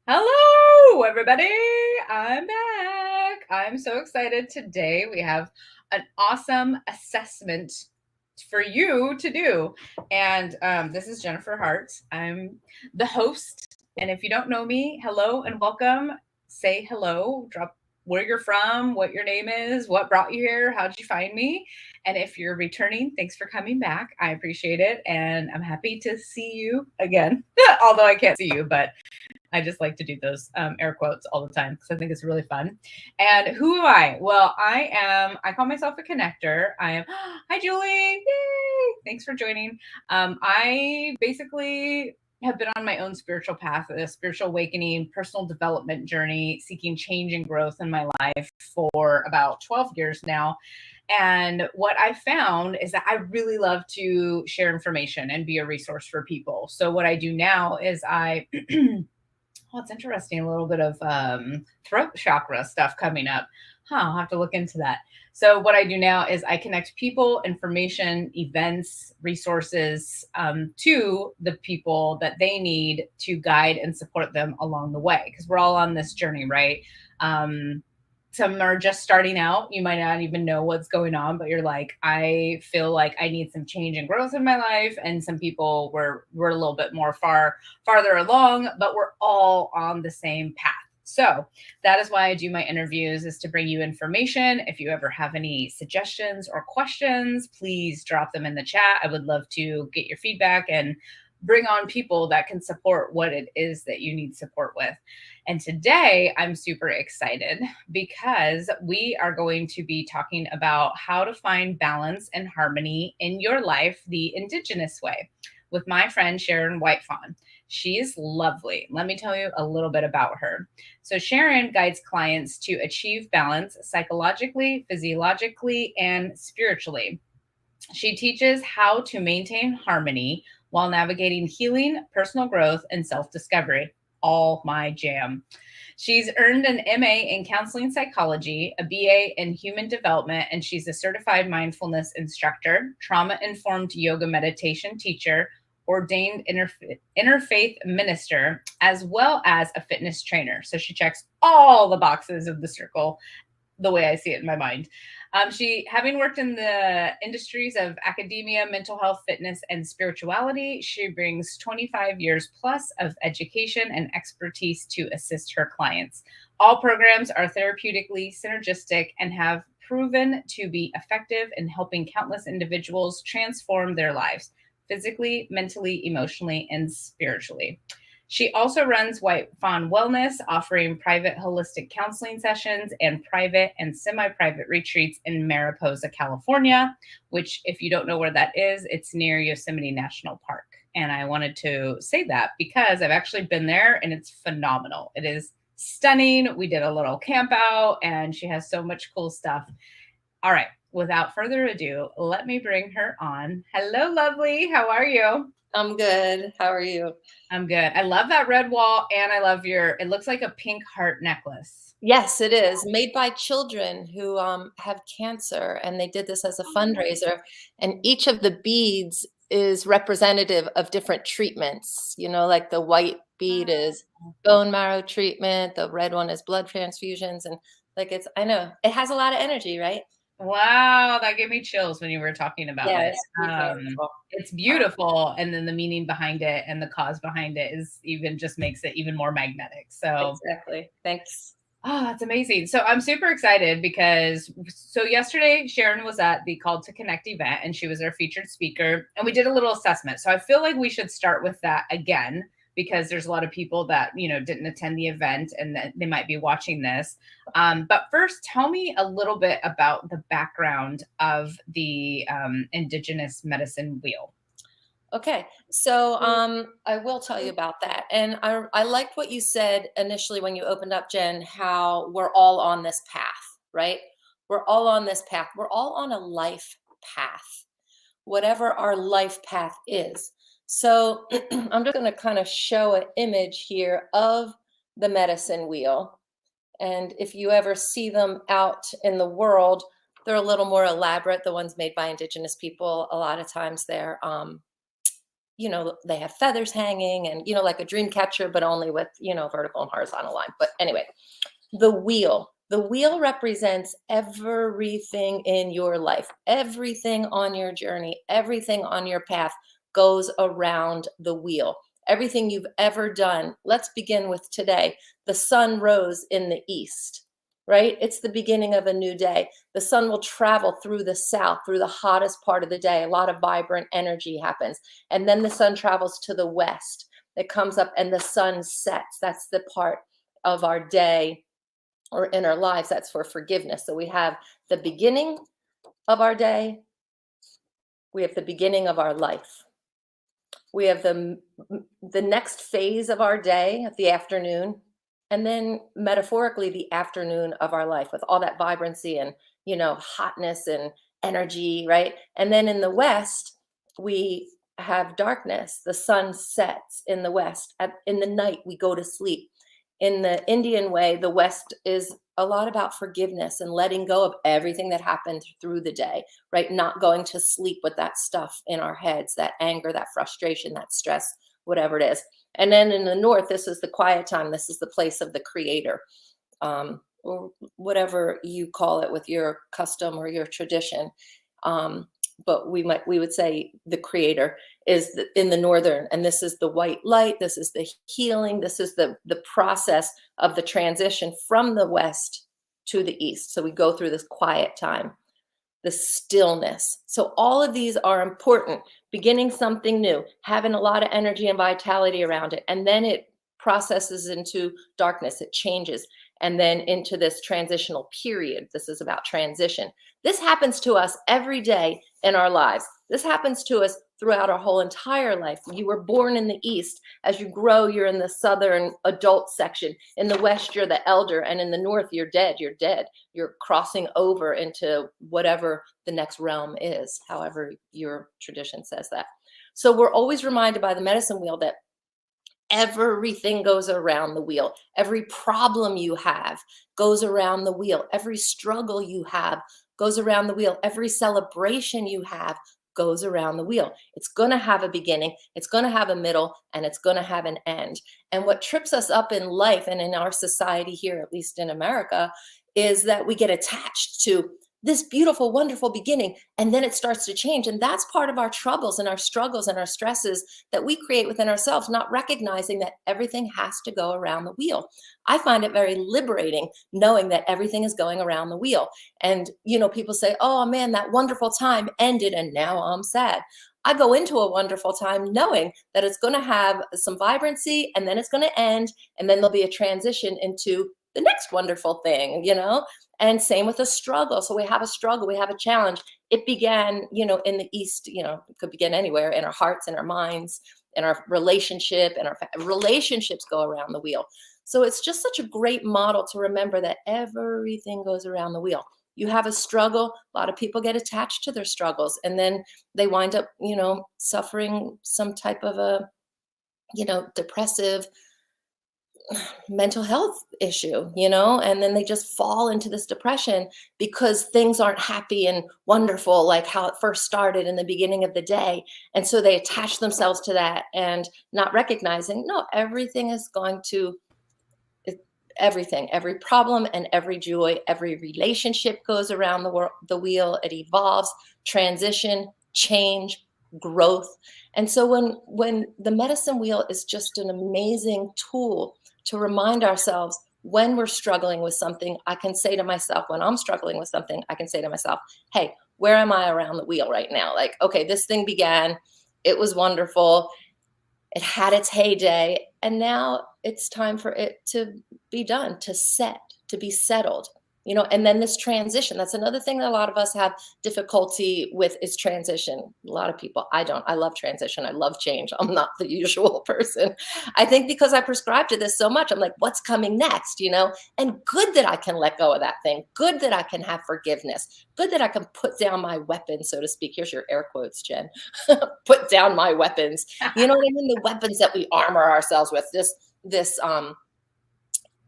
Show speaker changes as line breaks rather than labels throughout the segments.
Hello, everybody. I'm back. I'm so excited. Today we have an awesome assessment for you to do. And this is Jennifer Hart. I'm the host. And if you don't know me, hello and welcome. Say hello, drop where you're from, what your name is, what brought you here, how did you find me? And if you're returning, thanks for coming back. I appreciate it. And I'm happy to see you again, although I can't see you, but I just like to do those air quotes all the time because I think it's really fun. And who am I? Well, I call myself a connector. I am, hi, Julie. Yay. Thanks for joining. I basically have been on my own spiritual path, a spiritual awakening, personal development journey, seeking change and growth in my life for about 12 years now. And what I found is that I really love to share information and be a resource for people. So what I do now is well, it's interesting. A little bit of throat chakra stuff coming up. I'll have to look into that. So, what I do now is I connect people, information, events, resources to the people that they need to guide and support them along the way. Because we're all on this journey, right? Some are just starting out. You might not even know what's going on, but you're like, I feel like I need some change and growth in my life. And some people we're a little bit more farther along, but we're all on the same path. So that is why I do my interviews, is to bring you information. If you ever have any suggestions or questions, please drop them in the chat. I would love to get your feedback and bring on people that can support what it is that you need support with. And today I'm super excited because we are going to be talking about how to find balance and harmony in your life the Indigenous way with my friend Sharon Whitefawn. She's lovely. Let me tell you a little bit about her. So, Sharon guides clients to achieve balance psychologically, physiologically, and spiritually. She teaches how to maintain harmony while navigating healing, personal growth, and self discovery. All my jam. She's earned an MA in counseling psychology, a BA in human development, and she's a certified mindfulness instructor, trauma informed yoga meditation teacher, ordained interfaith minister, as well as a fitness trainer. So she checks all the boxes of the circle the way I see it in my mind. She, having worked in the industries of academia, mental health, fitness, and spirituality, she brings 25 years plus of education and expertise to assist her clients. All programs are therapeutically synergistic and have proven to be effective in helping countless individuals transform their lives physically, mentally, emotionally, and spiritually. She also runs Whitefawn Wellness, offering private holistic counseling sessions and private and semi private retreats in Mariposa, California, which, if you don't know where that is, it's near Yosemite National Park. And I wanted to say that because I've actually been there and it's phenomenal. It is stunning. We did a little camp out and she has so much cool stuff. All right, without further ado, let me bring her on. Hello, lovely. How are you?
I'm good. How are you?
I'm good. I love that red wall, and I love it looks like a pink heart necklace.
Yes, it is made by children who have cancer, and they did this as a fundraiser. And each of the beads is representative of different treatments. You know, like the white bead is bone marrow treatment, the red one is blood transfusions, and I know it has a lot of energy, right?
Wow, that gave me chills when you were talking about
Yeah,
it.
it's beautiful.
It's beautiful, and then the meaning behind it and the cause behind it is even just makes it even more magnetic. So
Exactly. Thanks.
that's amazing. So I'm super excited because yesterday Sharon was at the Called to Connect event and she was our featured speaker and we did a little assessment. So I feel like we should start with that again because there's a lot of people that, didn't attend the event and that they might be watching this. But first, tell me a little bit about the background of the Indigenous medicine wheel.
Okay, so I will tell you about that. And I liked what you said initially when you opened up, Jen, how we're all on this path, right? We're all on this path. We're all on a life path, whatever our life path is. So I'm just going to kind of show an image here of the medicine wheel. And if you ever see them out in the world, they're a little more elaborate. The ones made by Indigenous people, a lot of times they're they have feathers hanging and, like a dream catcher, but only with, vertical and horizontal line. But anyway, the wheel represents everything in your life, everything on your journey, everything on your path goes around the wheel. Everything you've ever done. Let's begin with today. The sun rose in the east, right? It's the beginning of a new day. The sun will travel through the south, through the hottest part of the day. A lot of vibrant energy happens. And then the sun travels to the west. It comes up and the sun sets. That's the part of our day or in our lives that's for forgiveness. So we have the beginning of our day. We have the beginning of our life. We have the next phase of our day, the afternoon, and then metaphorically the afternoon of our life with all that vibrancy and hotness and energy, right? And then in the west we have darkness. The sun sets in the west. In the night we go to sleep. In the Indian way, the west is a lot about forgiveness and letting go of everything that happened through the day, right? Not going to sleep with that stuff in our heads, that anger, that frustration, that stress, whatever it is. And then in the north, this is the quiet time. This is the place of the creator, or whatever you call it with your custom or your tradition. But we would say the creator is in the northern, and this is the white light. This is the healing. This is the process of the transition from the west to the east. So we go through this quiet time, the stillness. So all of these are important. Beginning something new, having a lot of energy and vitality around it, and then it processes into darkness. It changes. And then into this transitional period. This is about transition. This happens to us every day in our lives. This happens to us throughout our whole entire life. You were born in the East. As you grow, you're in the Southern adult section. In the West, you're the elder. And in the North, you're dead. You're dead. You're crossing over into whatever the next realm is, however your tradition says that. So we're always reminded by the medicine wheel that everything goes around the wheel. Every problem you have goes around the wheel. Every struggle you have goes around the wheel. Every celebration you have goes around the wheel. It's going to have a beginning, it's going to have a middle, and it's going to have an end. And what trips us up in life and in our society here, at least in America, is that we get attached to this beautiful, wonderful beginning, and then it starts to change. And that's part of our troubles and our struggles and our stresses that we create within ourselves, not recognizing that everything has to go around the wheel. I find it very liberating knowing that everything is going around the wheel. And, people say, oh man, that wonderful time ended and now I'm sad. I go into a wonderful time knowing that it's going to have some vibrancy and then it's going to end, and then there'll be a transition into the next wonderful thing, and same with a struggle. So we have a struggle, we have a challenge. It began, in the East, it could begin anywhere, in our hearts, in our minds, in our relationship, and our relationships go around the wheel. So it's just such a great model to remember that everything goes around the wheel. You have a struggle, a lot of people get attached to their struggles, and then they wind up, suffering some type of a, depressive mental health issue, and then they just fall into this depression because things aren't happy and wonderful like how it first started in the beginning of the day. And so they attach themselves to that and not recognizing, no, everything is going to, everything, every problem and every joy, every relationship goes around the wheel. It evolves, transition, change, growth. And so when the medicine wheel is just an amazing tool to remind ourselves when we're struggling with something, I can say to myself, when I'm struggling with something, I can say to myself, hey, where am I around the wheel right now? Like, okay, this thing began, it was wonderful, it had its heyday, and now it's time for it to be done, to be settled. And then this transition, that's another thing that a lot of us have difficulty with, is transition. A lot of people, I don't. I love transition. I love change. I'm not the usual person. I think because I prescribe to this so much, I'm like, what's coming next, And good that I can let go of that thing. Good that I can have forgiveness. Good that I can put down my weapons, so to speak. Here's your air quotes, Jen. Put down my weapons. You know what I mean? The weapons that we armor ourselves with, this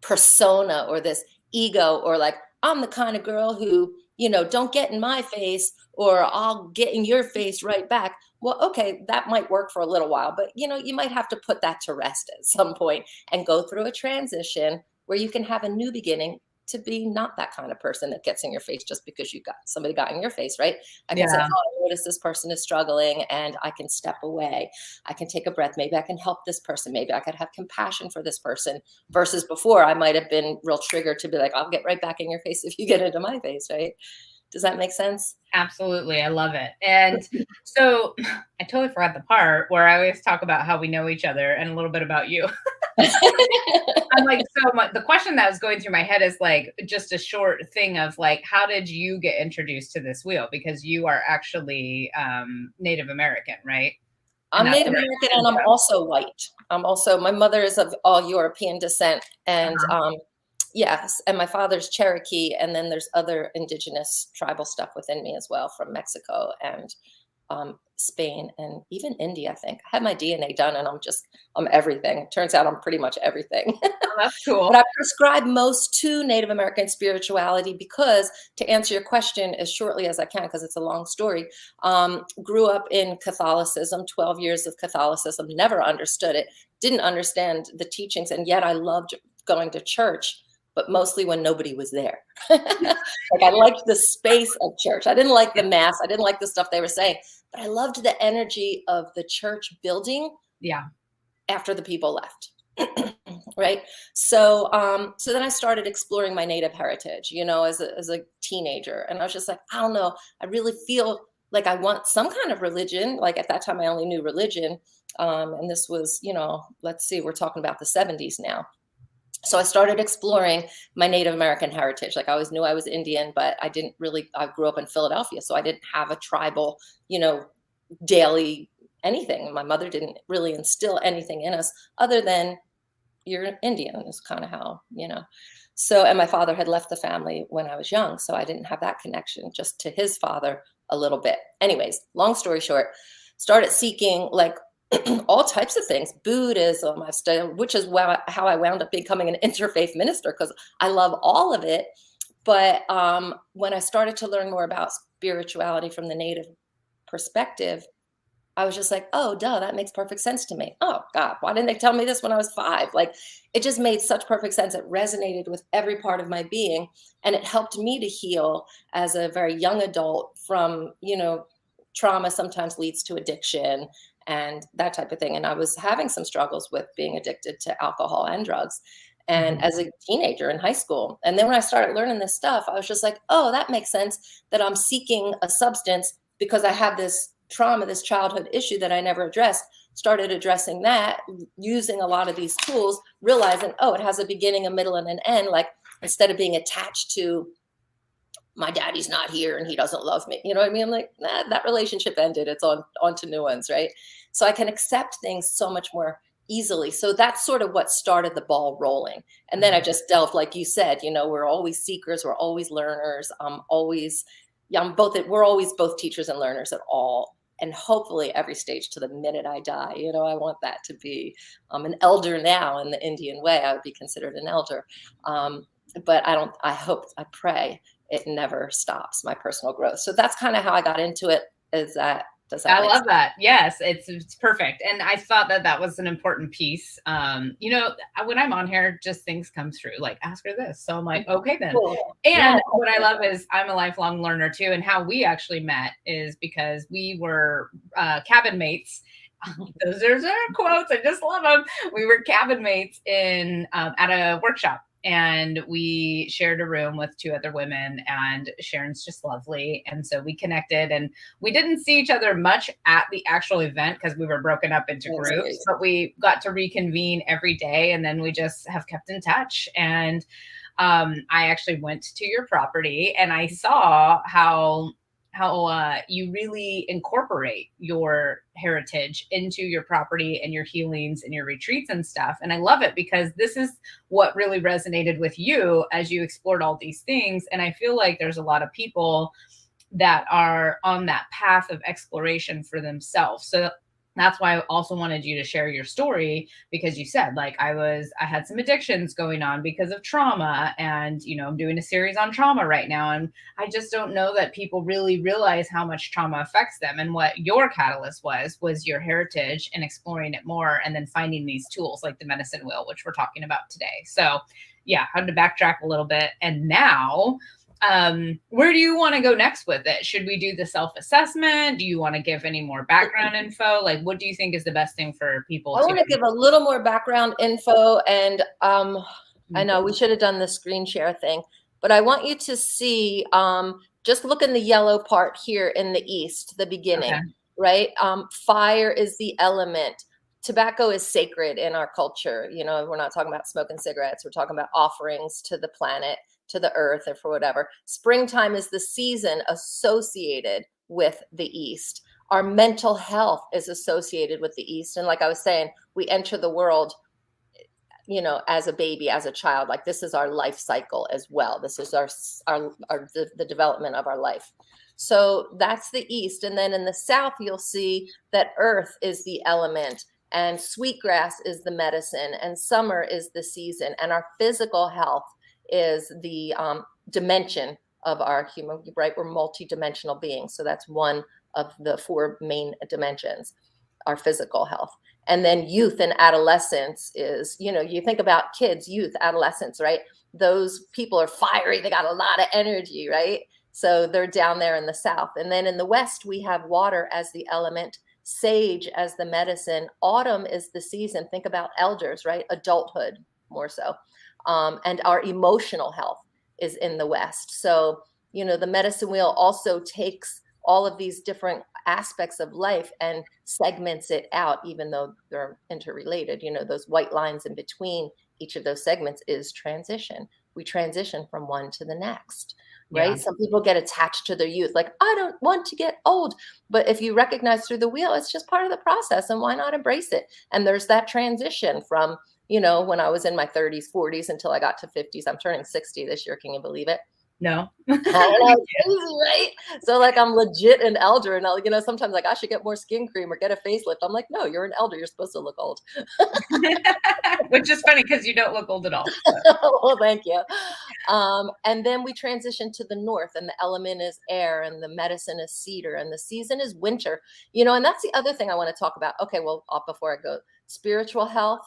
persona or this ego, or like, I'm the kind of girl who, don't get in my face, or I'll get in your face right back. well, okay, that might work for a little while, but you might have to put that to rest at some point and go through a transition where you can have a new beginning to be not that kind of person that gets in your face just because somebody got in your face, right? I can say,
Yeah.
oh, I notice this person is struggling and I can step away. I can take a breath. Maybe I can help this person. Maybe I could have compassion for this person versus before I might have been real triggered to be like, I'll get right back in your face if you get into my face, right? Does that make sense?
Absolutely. I love it. And so I totally forgot the part where I always talk about how we know each other and a little bit about you. I'm like, so much. The question that was going through my head is like just a short thing of like, how did you get introduced to this wheel? Because you are actually Native American, right? And
I'm
that's
Native American and I'm also white. My mother is of all European descent. And yes, and my father's Cherokee. And then there's other indigenous tribal stuff within me as well from Mexico and Spain and even India, I think. I had my DNA done and I'm everything. It turns out I'm pretty much everything.
that's cool.
But I prescribe most to Native American spirituality because, to answer your question as shortly as I can, because it's a long story, grew up in Catholicism, 12 years of Catholicism, never understood it, didn't understand the teachings, and yet I loved going to church, but mostly when nobody was there. Like I liked the space of church. I didn't like the mass. I didn't like the stuff they were saying, but I loved the energy of the church building.
Yeah.
After the people left. Right. So then I started exploring my Native heritage, as a teenager. And I was just like, I don't know. I really feel like I want some kind of religion. Like at that time, I only knew religion. And this was, let's see, we're talking about the 70s now. So I started exploring my Native American heritage. Like I always knew I was Indian, but I grew up in Philadelphia. So I didn't have a tribal, daily anything. My mother didn't really instill anything in us other than you're Indian is kind of how, So, and my father had left the family when I was young. So I didn't have that connection just to his father a little bit. Anyways, long story short, started seeking like all types of things, Buddhism, I've studied, which is how I wound up becoming an interfaith minister because I love all of it. But when I started to learn more about spirituality from the Native perspective, I was just like, oh, duh, that makes perfect sense to me. Oh, God, why didn't they tell me this when I was 5? Like, it just made such perfect sense. It resonated with every part of my being. And it helped me to heal as a very young adult from, trauma sometimes leads to addiction and that type of thing. And I was having some struggles with being addicted to alcohol and drugs. And as a teenager in high school. And then when I started learning this stuff, I was just like, oh, that makes sense that I'm seeking a substance because I have this trauma, this childhood issue that I never addressed, started addressing that, using a lot of these tools, realizing, oh, it has a beginning, a middle, and an end. Like instead of being attached to my daddy's not here and he doesn't love me. You know what I mean? I'm like, nah, that relationship ended. It's on to new ones, right? So I can accept things so much more easily. So that's sort of what started the ball rolling. And then I just delved, like you said, we're always seekers, we're always learners. We're always both teachers and learners at all. And hopefully every stage to the minute I die, I want that to be an elder now in the Indian way. I would be considered an elder. But I pray it never stops my personal growth. So that's kind of how I got into it. I
love that. Yes, it's perfect. And I thought that was an important piece. When I'm on here, just things come through, like ask her this. So I'm like, okay, then. Cool. And what I love is I'm a lifelong learner too. And how we actually met is because we were cabin mates. Those are quotes. I just love them. We were cabin mates at a workshop. And we shared a room with 2 other women, and Sharon's just lovely. And so we connected, and we didn't see each other much at the actual event because we were broken up into groups, but we got to reconvene every day. And then we just have kept in touch. And I actually went to your property and I saw how you really incorporate your heritage into your property and your healings and your retreats and stuff. And I love it because this is what really resonated with you as you explored all these things. And I feel like there's a lot of people that are on that path of exploration for themselves. So that's why I also wanted you to share your story, because you said, like, I had some addictions going on because of trauma, and I'm doing a series on trauma right now, and I just don't know that people really realize how much trauma affects them. And what your catalyst was your heritage and exploring it more, and then finding these tools like the medicine wheel, which we're talking about today. So yeah, I had to backtrack a little bit. And now, where do you want to go next with it? Should we do the self-assessment? Do you want to give any more background info? Like, what do you think is the best thing for people
I
to
want to give a little more background info, and I know we should have done the screen share thing, but I want you to see, just look in the yellow part here in the east, the beginning,
Okay.
right? Fire is the element. Tobacco is sacred in our culture. We're not talking about smoking cigarettes. We're talking about offerings to the planet, to the earth, or for whatever. Springtime is the season associated with the east. Our mental health is associated with the east. And like I was saying, we enter the world, as a baby, as a child. Like, this is our life cycle as well. This is the development of our life. So that's the east. And then in the south, you'll see that earth is the element, and sweetgrass is the medicine, and summer is the season, and our physical health is the dimension of our human, right? We're multidimensional beings. So that's one of the four main dimensions, our physical health. And then youth and adolescence is, you think about kids, youth, adolescence, right? Those people are fiery. They got a lot of energy, right? So they're down there in the south. And then in the west, we have water as the element, sage as the medicine. Autumn is the season. Think about elders, right? Adulthood, more so. And our emotional health is in the west. So, the medicine wheel also takes all of these different aspects of life and segments it out, even though they're interrelated. Those white lines in between each of those segments is transition. We transition from one to the next, right?
Yeah.
Some people get attached to their youth, like, I don't want to get old. But if you recognize through the wheel, it's just part of the process, and why not embrace it? And there's that transition from, when I was in my 30s, 40s until I got to 50s. I'm turning 60 this year. Can you believe it?
No.
I know, it's crazy, right? So like, I'm legit an elder, and sometimes like, I should get more skin cream or get a facelift. I'm like, no, you're an elder. You're supposed to look old.
Which is funny because you don't look old at all.
Well, thank you. And then we transition to the north, and the element is air, and the medicine is cedar, and the season is winter. And that's the other thing I want to talk about. Okay, well, before I go, spiritual health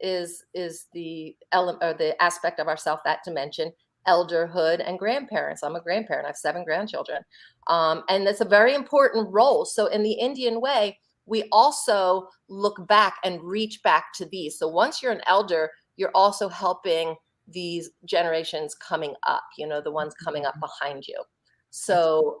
is the element, or the aspect of ourself, that dimension. Elderhood and grandparents. I'm a grandparent. I have 7 grandchildren. And that's a very important role. So in the Indian way, we also look back and reach back to these. So once you're an elder, you're also helping these generations coming up, the ones coming up behind you. So,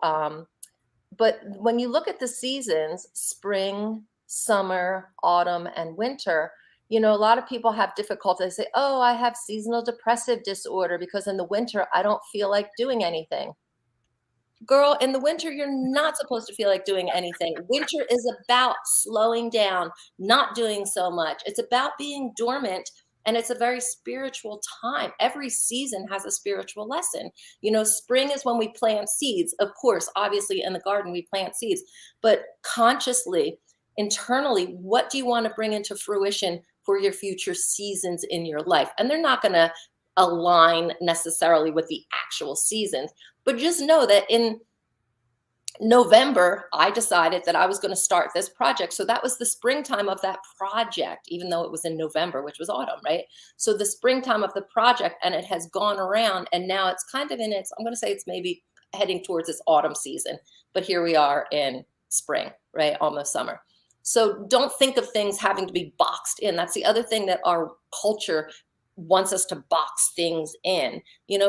but when you look at the seasons, spring, summer, autumn, and winter, a lot of people have difficulty. They say, oh, I have seasonal depressive disorder because in the winter, I don't feel like doing anything. Girl, in the winter, you're not supposed to feel like doing anything. Winter is about slowing down, not doing so much. It's about being dormant, and it's a very spiritual time. Every season has a spiritual lesson. Spring is when we plant seeds. Of course, obviously in the garden, we plant seeds, but consciously, internally, what do you want to bring into fruition for your future seasons in your life? And they're not going to align necessarily with the actual seasons, but just know that in November, I decided that I was going to start this project. So that was the springtime of that project, even though it was in November, which was autumn, right? So the springtime of the project, and it has gone around, and now it's kind of in its, I'm going to say it's maybe heading towards its autumn season, but here we are in spring, right? Almost summer. So don't think of things having to be boxed in. That's the other thing that our culture wants us to box things in,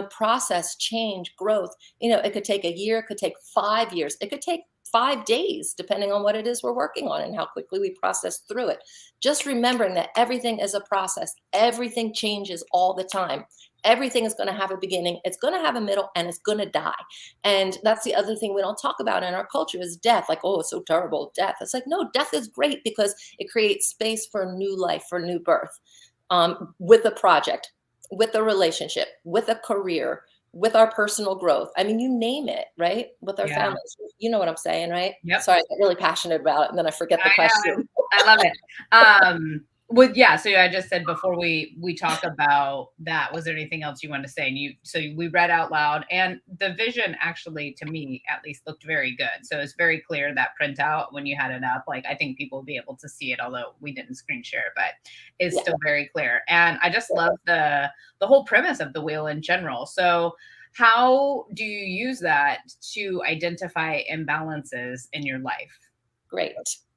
process, change, growth. It could take a year, it could take 5 years, it could take 5 days, depending on what it is we're working on and how quickly we process through it. Just remembering that everything is a process. Everything changes all the time. Everything is going to have a beginning, it's going to have a middle, and it's going to die. And that's the other thing we don't talk about in our culture is death. Like, oh, it's so terrible, death. It's like, no, death is great because it creates space for new life, for new birth, with a project, with a relationship, with a career, with our personal growth. I mean, you name it, right? With our families. You know what I'm saying, right?
Yep.
Sorry, I get really passionate about it, and then I forget the question.
I love it. Yeah, so I just said before we talk about that, was there anything else you want to say? And we read out loud, and the vision actually, to me at least, looked very good. So it's very clear, that printout when you had it up. Like, I think people will be able to see it, although we didn't screen share, but it's still very clear. And I just love the whole premise of the wheel in general. So how do you use that to identify imbalances in your life?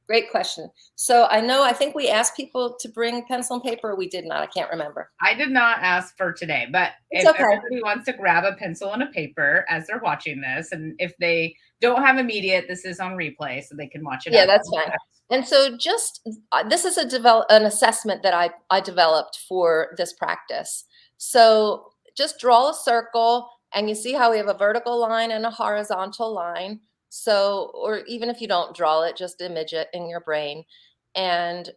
Great question. So I think we asked people to bring pencil and paper. We did not. I can't remember.
I did not ask for today, but
It's
if
okay.
everybody wants to grab a pencil and a paper as they're watching this, and if they don't have immediate, this is on replay, so they can watch it.
Yeah, that's fine. And so this is an assessment that I developed for this practice. So just draw a circle, and you see how we have a vertical line and a horizontal line. So, or even if you don't draw it, just image it in your brain and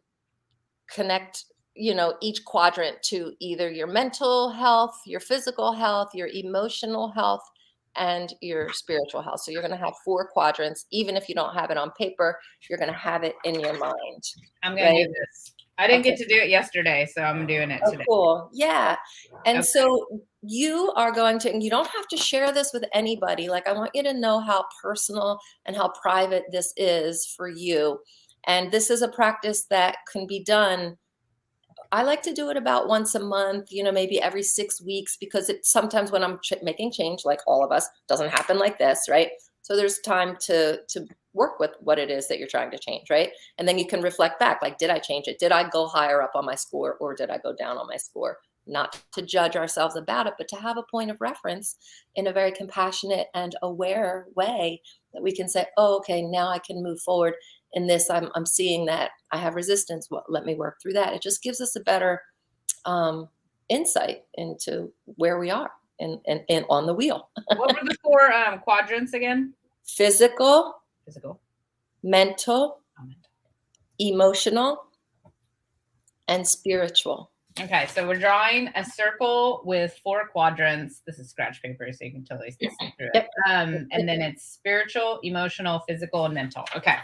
connect, each quadrant to either your mental health, your physical health, your emotional health, and your spiritual health. So you're going to have 4 quadrants. Even if you don't have it on paper, you're going to have it in your mind.
I'm going to do this. I didn't get to do it yesterday, so I'm doing it today.
Cool. Yeah. And so you are going to, and you don't have to share this with anybody. Like, I want you to know how personal and how private this is for you. And this is a practice that can be done. I like to do it about once a month, maybe every 6 weeks, because sometimes when I'm making change, like all of us, doesn't happen like this, right? So there's time to work with what it is that you're trying to change, right? And then you can reflect back, like, did I change it? Did I go higher up on my score, or did I go down on my score? Not to judge ourselves about it, but to have a point of reference in a very compassionate and aware way that we can say, oh, okay, now I can move forward in this. I'm seeing that I have resistance. Well, let me work through that. It just gives us a better insight into where we are and on the wheel.
What were the 4 quadrants again?
Physical,
mental,
mental, emotional, and spiritual.
Okay, so we're drawing a circle with 4 quadrants. This is scratch paper, so you can totally see through it. And then it's spiritual, emotional, physical, and mental. Okay.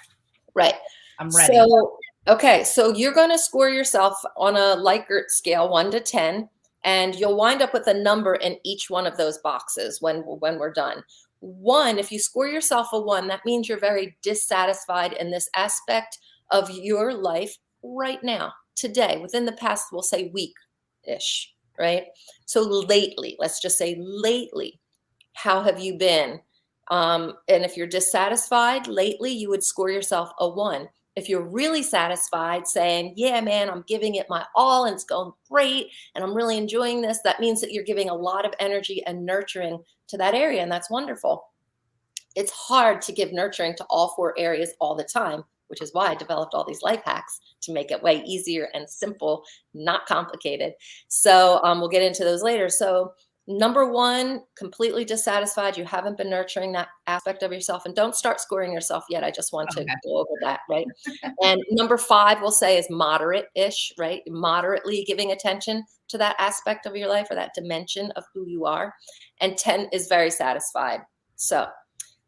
Right.
I'm ready.
So you're going to score yourself on a Likert scale, 1 to 10, and you'll wind up with a number in each one of those boxes when we're done. 1, if you score yourself a 1, that means you're very dissatisfied in this aspect of your life right now, today, within the past, we'll say week-ish, right? So lately, let's just say lately, how have you been? And if you're dissatisfied lately, you would score yourself a 1. If you're really satisfied, saying, yeah, man, I'm giving it my all and it's going great and I'm really enjoying this, that means that you're giving a lot of energy and nurturing to that area, and that's wonderful. It's hard to give nurturing to all 4 areas all the time, which is why I developed all these life hacks to make it way easier and simple, not complicated. So we'll get into those later. So number 1, completely dissatisfied. You haven't been nurturing that aspect of yourself, and don't start scoring yourself yet. I just want to go over that, right? And number 5, we'll say, is moderate-ish, right? Moderately giving attention to that aspect of your life, or that dimension of who you are. And 10 is very satisfied. So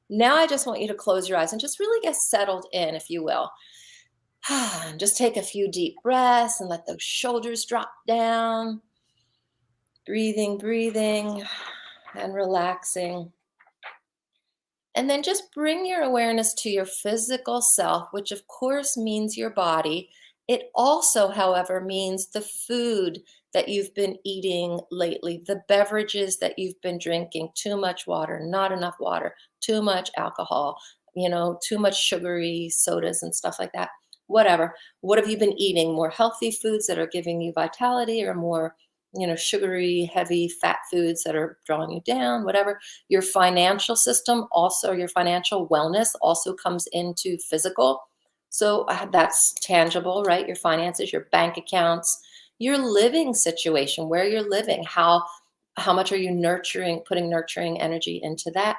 now I just want you to close your eyes and just really get settled in, if you will. Just take a few deep breaths and let those shoulders drop down. Breathing, and relaxing. And then just bring your awareness to your physical self, which of course means your body. It also, however, means the food that you've been eating lately, the beverages that you've been drinking, too much water, not enough water, too much alcohol, too much sugary sodas and stuff like that. Whatever. What have you been eating? More healthy foods that are giving you vitality, or more sugary, heavy fat foods that are drawing you down, whatever. Your financial system, also your financial wellness, also comes into physical. So that's tangible, right? Your finances, your bank accounts, your living situation, where you're living, how much are you putting nurturing energy into that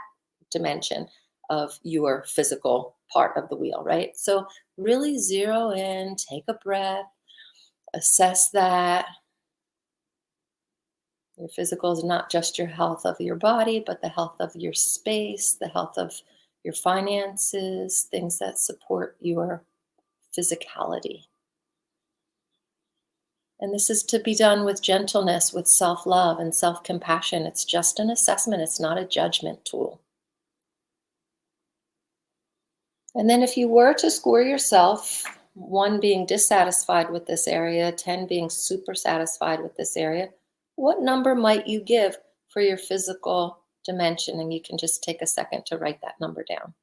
dimension of your physical part of the wheel, right? So really zero in, take a breath, assess that. Your physical is not just your health of your body, but the health of your space, the health of your finances, things that support your physicality. And this is to be done with gentleness, with self-love and self-compassion. It's just an assessment. It's not a judgment tool. And then if you were to score yourself, 1 being dissatisfied with this area, 10 being super satisfied with this area, what number might you give for your physical dimension? And you can just take a second to write that number down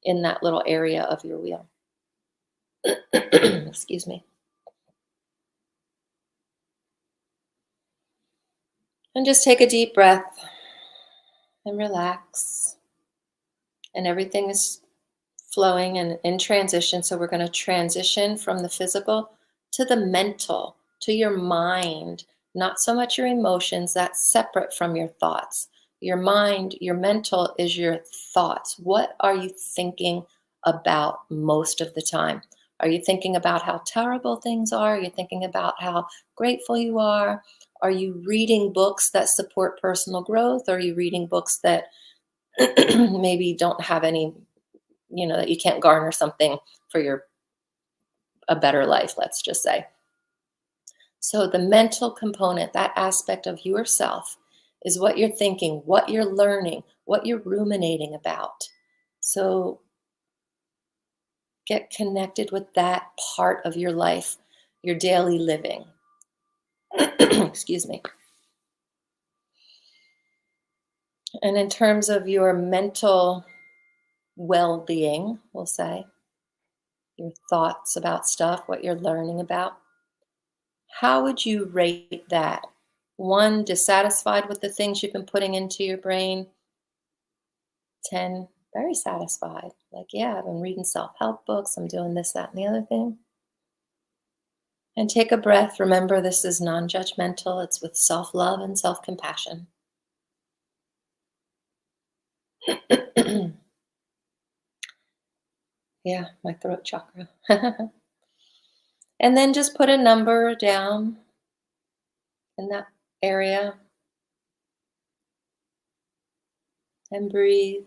in that little area of your wheel. Excuse me. And just take a deep breath and relax. And everything is flowing and in transition. So we're going to transition from the physical to the mental, to your mind, not so much your emotions. That's separate from your thoughts. Your mind, your mental is your thoughts. What are you thinking about most of the time? Are you thinking about how terrible things are? Are you thinking about how grateful you are? Are you reading books that support personal growth? Are you reading books that maybe don't have any, that you can't garner something for a better life, let's just say. So the mental component, that aspect of yourself, is what you're thinking, what you're learning, what you're ruminating about. So get connected with that part of your life, your daily living. Excuse me. And in terms of your mental well-being, we'll say, your thoughts about stuff, what you're learning about, how would you rate that? 1, dissatisfied with the things you've been putting into your brain. 10, very satisfied. Like, yeah, I've been reading self-help books. I'm doing this, that, and the other thing. And take a breath. Remember, this is non-judgmental. It's with self-love and self-compassion. Yeah, my throat chakra. And then just put a number down in that area and breathe.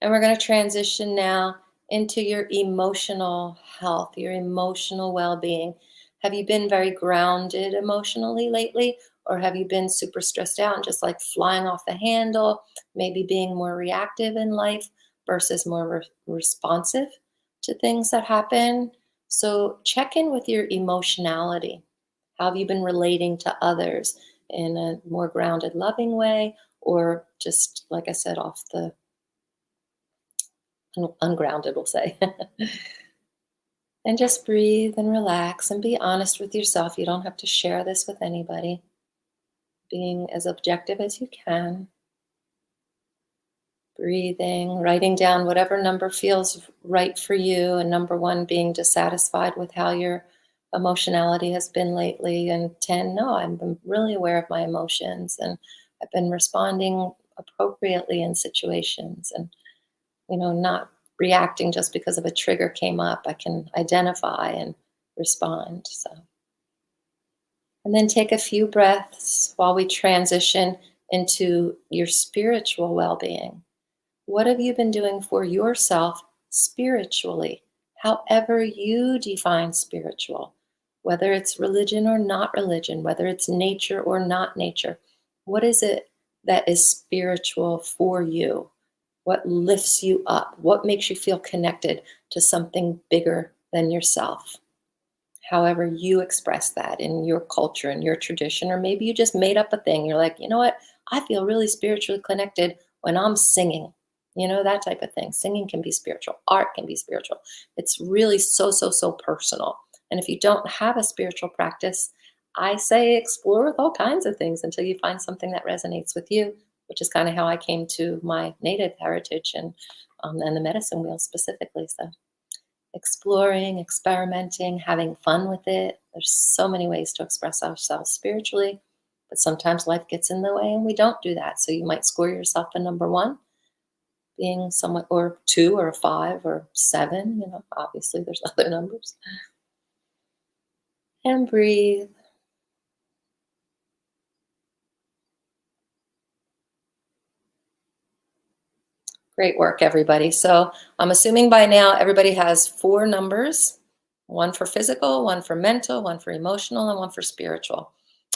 And we're going to transition now into your emotional health, your emotional well-being. Have you been very grounded emotionally lately? Or have you been super stressed out and just like flying off the handle, maybe being more reactive in life versus more responsive to things that happen? So check in with your emotionality. How have you been relating to others in a more grounded, loving way, or just, like I said, off the ungrounded, we'll say. And just breathe and relax and be honest with yourself. You don't have to share this with anybody. Being as objective as you can. Breathing, writing down whatever number feels right for you. And number 1 being dissatisfied with how your emotionality has been lately. And 10, no, I've been really aware of my emotions and I've been responding appropriately in situations and not reacting just because of a trigger came up. I can identify and respond. So, and then take a few breaths while we transition into your spiritual well-being. What have you been doing for yourself spiritually? However you define spiritual, whether it's religion or not religion, whether it's nature or not nature. What is it that is spiritual for you? What lifts you up? What makes you feel connected to something bigger than yourself? However you express that in your culture and your tradition, or maybe you just made up a thing. You're like, you know what? I feel really spiritually connected when I'm singing. That type of thing. Singing can be spiritual. Art can be spiritual. It's really so personal. And if you don't have a spiritual practice, I say explore with all kinds of things until you find something that resonates with you, which is kind of how I came to my native heritage and the medicine wheel specifically. So exploring, experimenting, having fun with it. There's so many ways to express ourselves spiritually, but sometimes life gets in the way and we don't do that. So you might score yourself a number 1, being somewhat, or 2 or 5 or 7, obviously there's other numbers. And breathe. Great work, everybody. So I'm assuming by now everybody has 4 numbers, one for physical, one for mental, one for emotional, and one for spiritual.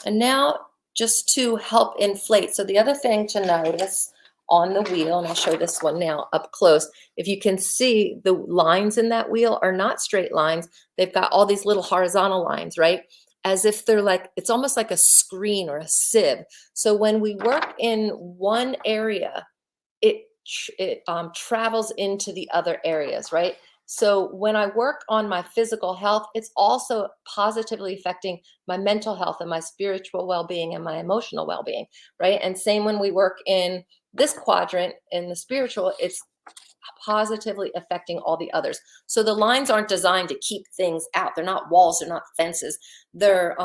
And now just to help inflate. So the other thing to notice on the wheel, and I'll show this one now up close, if you can see the lines in that wheel are not straight lines. They've got all these little horizontal lines, right? As if they're like, it's almost like a screen or a sieve. So when we work in one area, it travels into the other areas, right? So when I work on my physical health, it's also positively affecting my mental health and my spiritual well-being and my emotional well-being, right? And same when we work in this quadrant in the spiritual, it's positively affecting all the others. So the lines aren't designed to keep things out. They're not walls, they're not fences. They're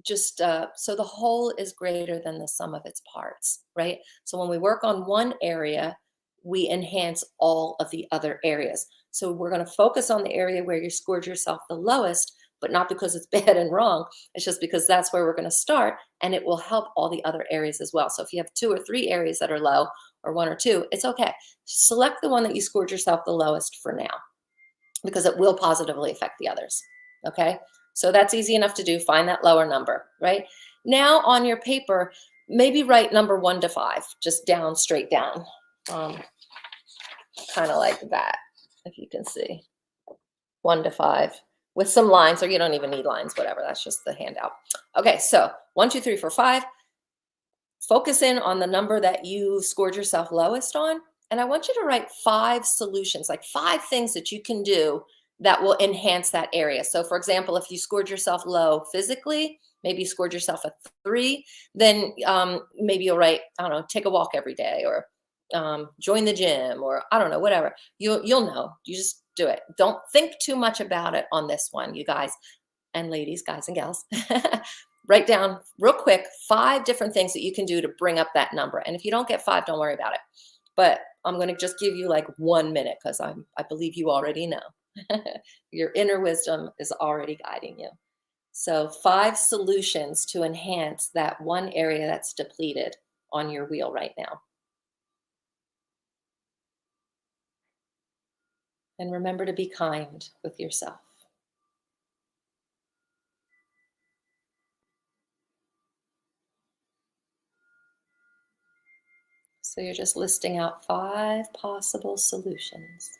just so the whole is greater than the sum of its parts, right? So when we work on one area, we enhance all of the other areas. So we're going to focus on the area where you scored yourself the lowest, but not because it's bad and wrong. It's just because that's where we're going to start, and it will help all the other areas as well. So if you have 2 or 3 areas that are low, or 1 or 2, it's okay. Select the one that you scored yourself the lowest for now, because it will positively affect the others. Okay. So that's easy enough to do. Find that lower number, right? Now on your paper, maybe write number 1 to 5, just down, straight down. Kind of like that, if you can see. 1 to 5 with some lines, or you don't even need lines, whatever. That's just the handout. Okay, so 1, 2, 3, 4, 5. Focus in on the number that you scored yourself lowest on. And I want you to write 5 solutions, like 5 things that you can do that will enhance that area. So for example, if you scored yourself low physically, maybe you scored yourself a 3, then maybe you'll write, I don't know, take a walk every day, or join the gym, or I don't know, whatever. You'll know. You just do it. Don't think too much about it on this one, you guys and ladies, guys and gals. Write down real quick 5 different things that you can do to bring up that number. And if you don't get 5, don't worry about it. But I'm going to just give you like 1 minute, because I believe you already know. Your inner wisdom is already guiding you. So 5 solutions to enhance that one area that's depleted on your wheel right now. And remember to be kind with yourself. So you're just listing out 5 possible solutions.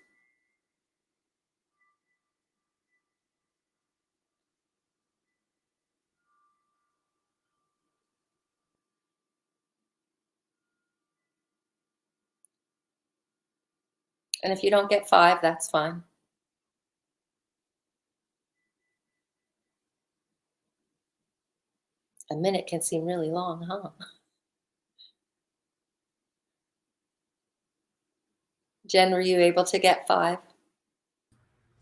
And if you don't get 5, that's fine. A minute can seem really long, huh? Jen, were you able to get 5?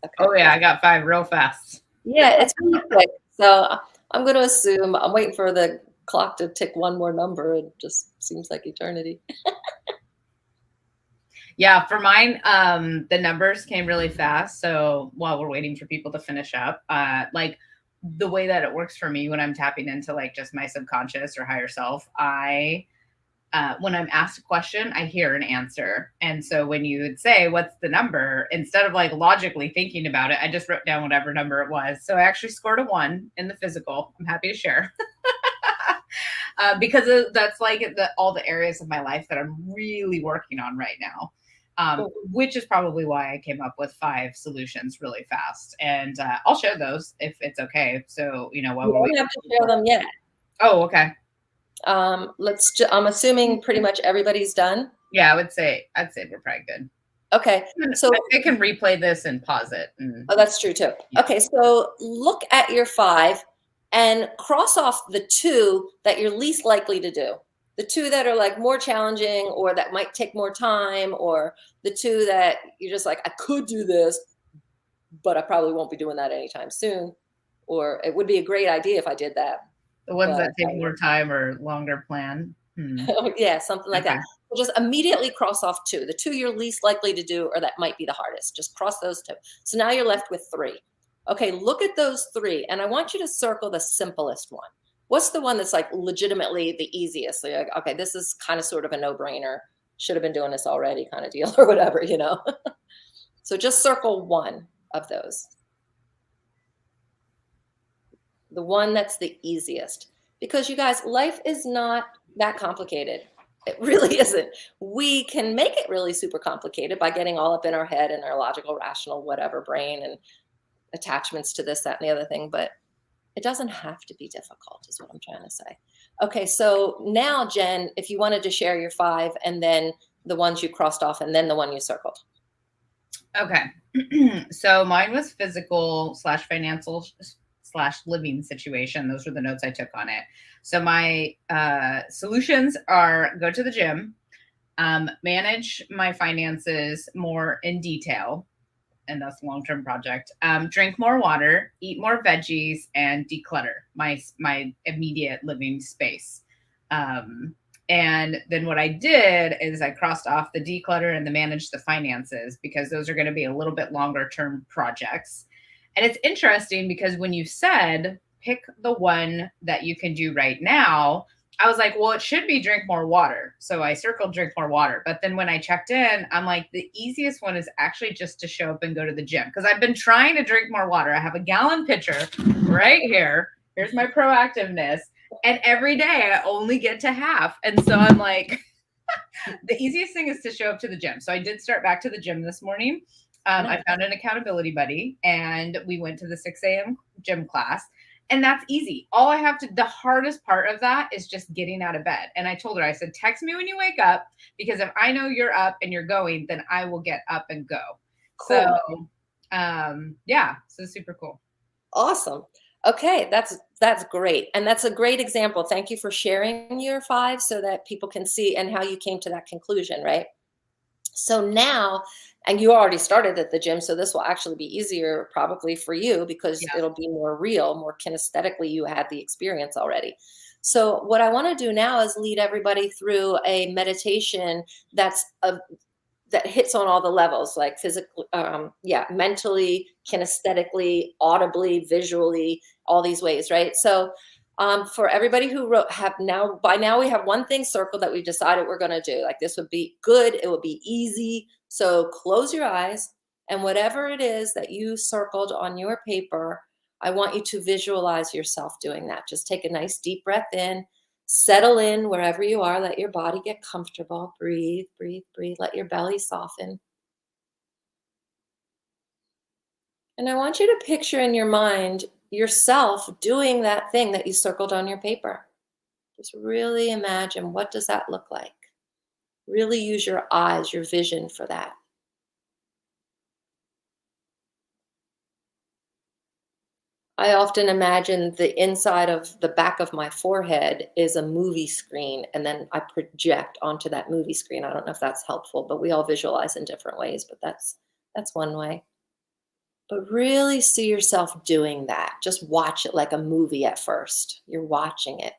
Okay. Oh yeah, I got 5 real fast.
Yeah, it's really quick. So I'm going to assume, I'm waiting for the clock to tick 1 more number. It just seems like eternity.
Yeah, for mine, the numbers came really fast. So while we're waiting for people to finish up, like the way that it works for me when I'm tapping into like just my subconscious or higher self, when I'm asked a question, I hear an answer. And so when you would say, what's the number? Instead of like logically thinking about it, I just wrote down whatever number it was. So I actually scored a 1 in the physical. I'm happy to share. Because that's like all the areas of my life that I'm really working on right now. Which is probably why I came up with 5 solutions really fast. And I'll share those if it's okay. So, you know, while
we don't have to share them yet.
Oh, okay.
I'm assuming pretty much everybody's done.
Yeah, I'd say we're probably good.
Okay. So
I can replay this and pause it.
Oh, that's true too. Yeah. Okay. So look at your 5 and cross off the 2 that you're least likely to do. The 2 that are like more challenging, or that might take more time, or the 2 that you're just like, I could do this, but I probably won't be doing that anytime soon. Or it would be a great idea if I did that.
The ones that take more time or longer plan.
Yeah, something like that. So just immediately cross off 2. The 2 you're least likely to do, or that might be the hardest. Just cross those 2. So now you're left with 3. Okay, look at those 3, and I want you to circle the simplest one. What's the one that's like legitimately the easiest? So like, okay, this is kind of sort of a no-brainer. should have been doing this already kind of deal or whatever, you know. So just circle one of those. The one that's the easiest. Because you guys, life is not that complicated. It really isn't. We can make it really super complicated by getting all up in our head and our logical, rational, whatever brain and attachments to this, that, and the other thing. But it doesn't have to be difficult, is what I'm trying to say. Okay, so now, Jen, if you wanted to share your 5 and then the ones you crossed off and then the one you circled.
Okay. So mine was physical / financial / living situation. Those were the notes I took on it. So my solutions are go to the gym, manage my finances more in detail, and that's a long-term project. Drink more water, eat more veggies, and declutter my immediate living space. And then what I did is I crossed off the declutter and the manage the finances, because those are going to be a little bit longer term projects. And it's interesting because when you said pick the one that you can do right now, I was like, well, it should be drink more water. So I circled drink more water. But then when I checked in, I'm like, the easiest one is actually just to show up and go to the gym, because I've been trying to drink more water. I have a gallon pitcher right here. Here's my proactiveness. And every day I only get to half. And so I'm like, the easiest thing is to show up to the gym. So I did start back to the gym this morning. I found an accountability buddy and we went to the 6 a.m. gym class. And that's easy. All I have to, the hardest part of that is just getting out of bed. And I told her, I said, text me when you wake up, because if I know you're up and you're going, then I will get up and go. Cool. So, yeah, so super cool.
Awesome. Okay, that's great. And that's a great example. Thank you for sharing your 5 so that people can see and how you came to that conclusion, right? So now, and you already started at the gym, so this will actually be easier probably for you, because it'll be more real, more kinesthetically, you had the experience already. So what I want to do now is lead everybody through a meditation that hits on all the levels, like physically, mentally, kinesthetically, audibly, visually, all these ways, right? So for everybody who by now we have one thing circled that we decided we're going to do. Like, this would be good. It would be easy. So close your eyes, and whatever it is that you circled on your paper, I want you to visualize yourself doing that. Just take a nice deep breath in, settle in wherever you are, let your body get comfortable, breathe, breathe, breathe, let your belly soften. And I want you to picture in your mind yourself doing that thing that you circled on your paper. Just really imagine, what does that look like? Really use your eyes, your vision for that. I often imagine the inside of the back of my forehead is a movie screen, and then I project onto that movie screen. I don't know if that's helpful, but we all visualize in different ways, but that's one way. But really see yourself doing that. Just watch it like a movie at first. You're watching it.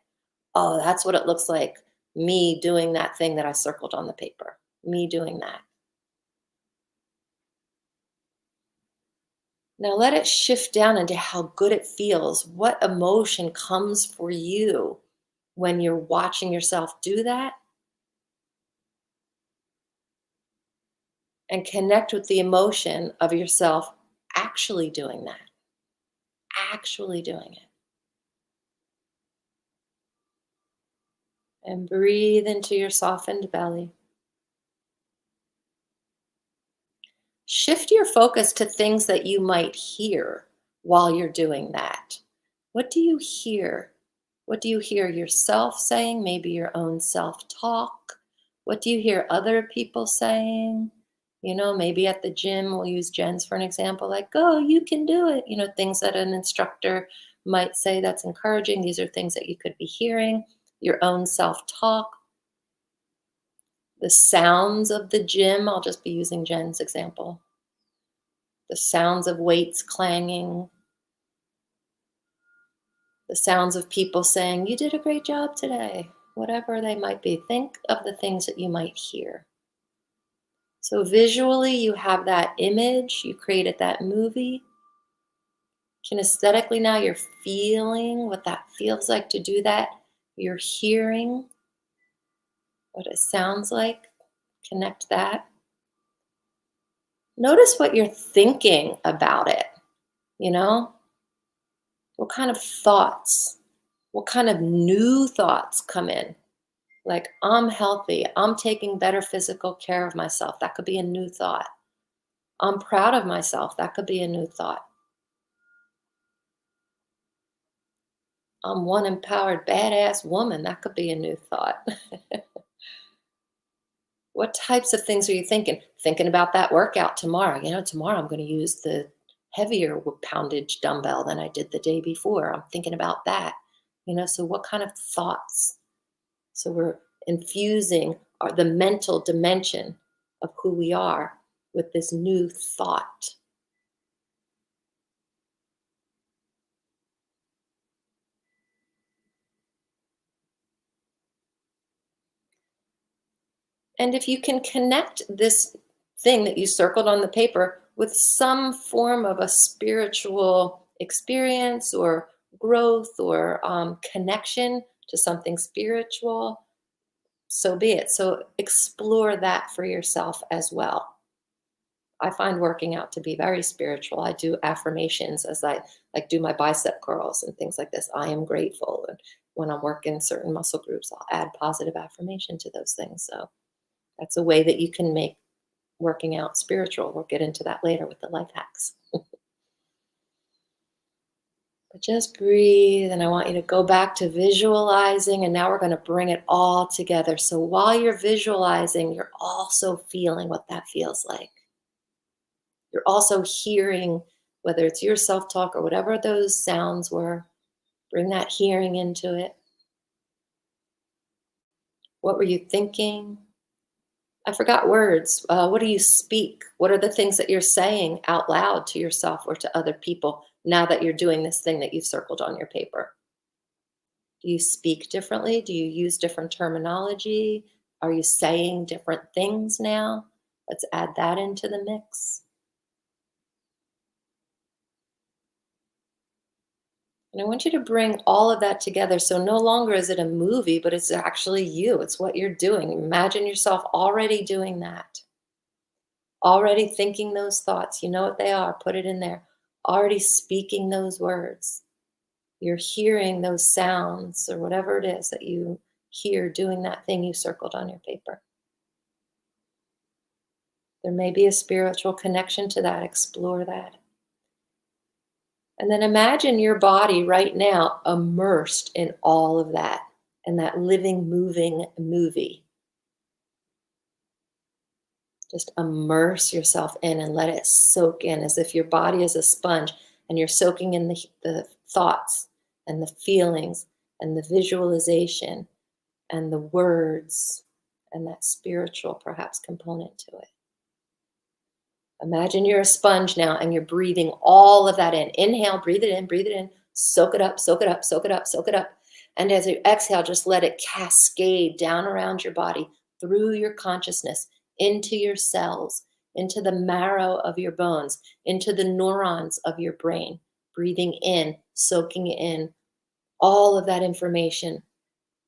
Oh, that's what it looks like. Me doing that thing that I circled on the paper. Me doing that. Now let it shift down into how good it feels. What emotion comes for you when you're watching yourself do that? And connect with the emotion of yourself actually doing that. Actually doing it. And breathe into your softened belly. Shift your focus to things that you might hear while you're doing that. What do you hear? What do you hear yourself saying? Maybe your own self-talk. What do you hear other people saying? You know, maybe at the gym, we'll use Jen's for an example, like, oh, you can do it. You know, things that an instructor might say that's encouraging. These are things that you could be hearing. Your own self-talk. The sounds of the gym, I'll just be using Jen's example. The sounds of weights clanging. The sounds of people saying, you did a great job today. Whatever they might be. Think of the things that you might hear. So visually, you have that image. You created that movie. Kinesthetically, now you're feeling what that feels like to do that. You're hearing what it sounds like. Connect that. Notice what you're thinking about it, you know? What kind of thoughts, what kind of new thoughts come in? Like, I'm healthy, I'm taking better physical care of myself. That could be a new thought. I'm proud of myself. That could be a new thought. I'm one empowered, badass woman. That could be a new thought. What types of things are you thinking? Thinking about that workout tomorrow. Tomorrow I'm going to use the heavier poundage dumbbell than I did the day before. I'm thinking about that. So what kind of thoughts? So we're infusing the mental dimension of who we are with this new thought. And if you can connect this thing that you circled on the paper with some form of a spiritual experience or growth or connection to something spiritual, so be it. So explore that for yourself as well. I find working out to be very spiritual. I do affirmations as I do my bicep curls and things like this. I am grateful. And when I'm working certain muscle groups, I'll add positive affirmation to those things. So that's a way that you can make working out spiritual. We'll get into that later with the life hacks. But just breathe, and I want you to go back to visualizing, and now we're going to bring it all together. So while you're visualizing, you're also feeling what that feels like. You're also hearing, whether it's your self-talk or whatever those sounds were, bring that hearing into it. What were you thinking? I forgot words. What do you speak? What are the things that you're saying out loud to yourself or to other people now that you're doing this thing that you've circled on your paper? Do you speak differently? Do you use different terminology? Are you saying different things now? Let's add that into the mix. And I want you to bring all of that together. So no longer is it a movie, but it's actually you. It's what you're doing. Imagine yourself already doing that. Already thinking those thoughts. You know what they are. Put it in there. Already speaking those words. You're hearing those sounds or whatever it is that you hear doing that thing you circled on your paper. There may be a spiritual connection to that. Explore that. And then imagine your body right now immersed in all of that, in that living, moving movie. Just immerse yourself in and let it soak in as if your body is a sponge and you're soaking in the thoughts and the feelings and the visualization and the words and that spiritual, perhaps, component to it. Imagine you're a sponge now and you're breathing all of that in. Inhale, breathe it in, soak it up, soak it up, soak it up, soak it up. And as you exhale, just let it cascade down around your body, through your consciousness, into your cells, into the marrow of your bones, into the neurons of your brain. Breathing in, soaking in all of that information.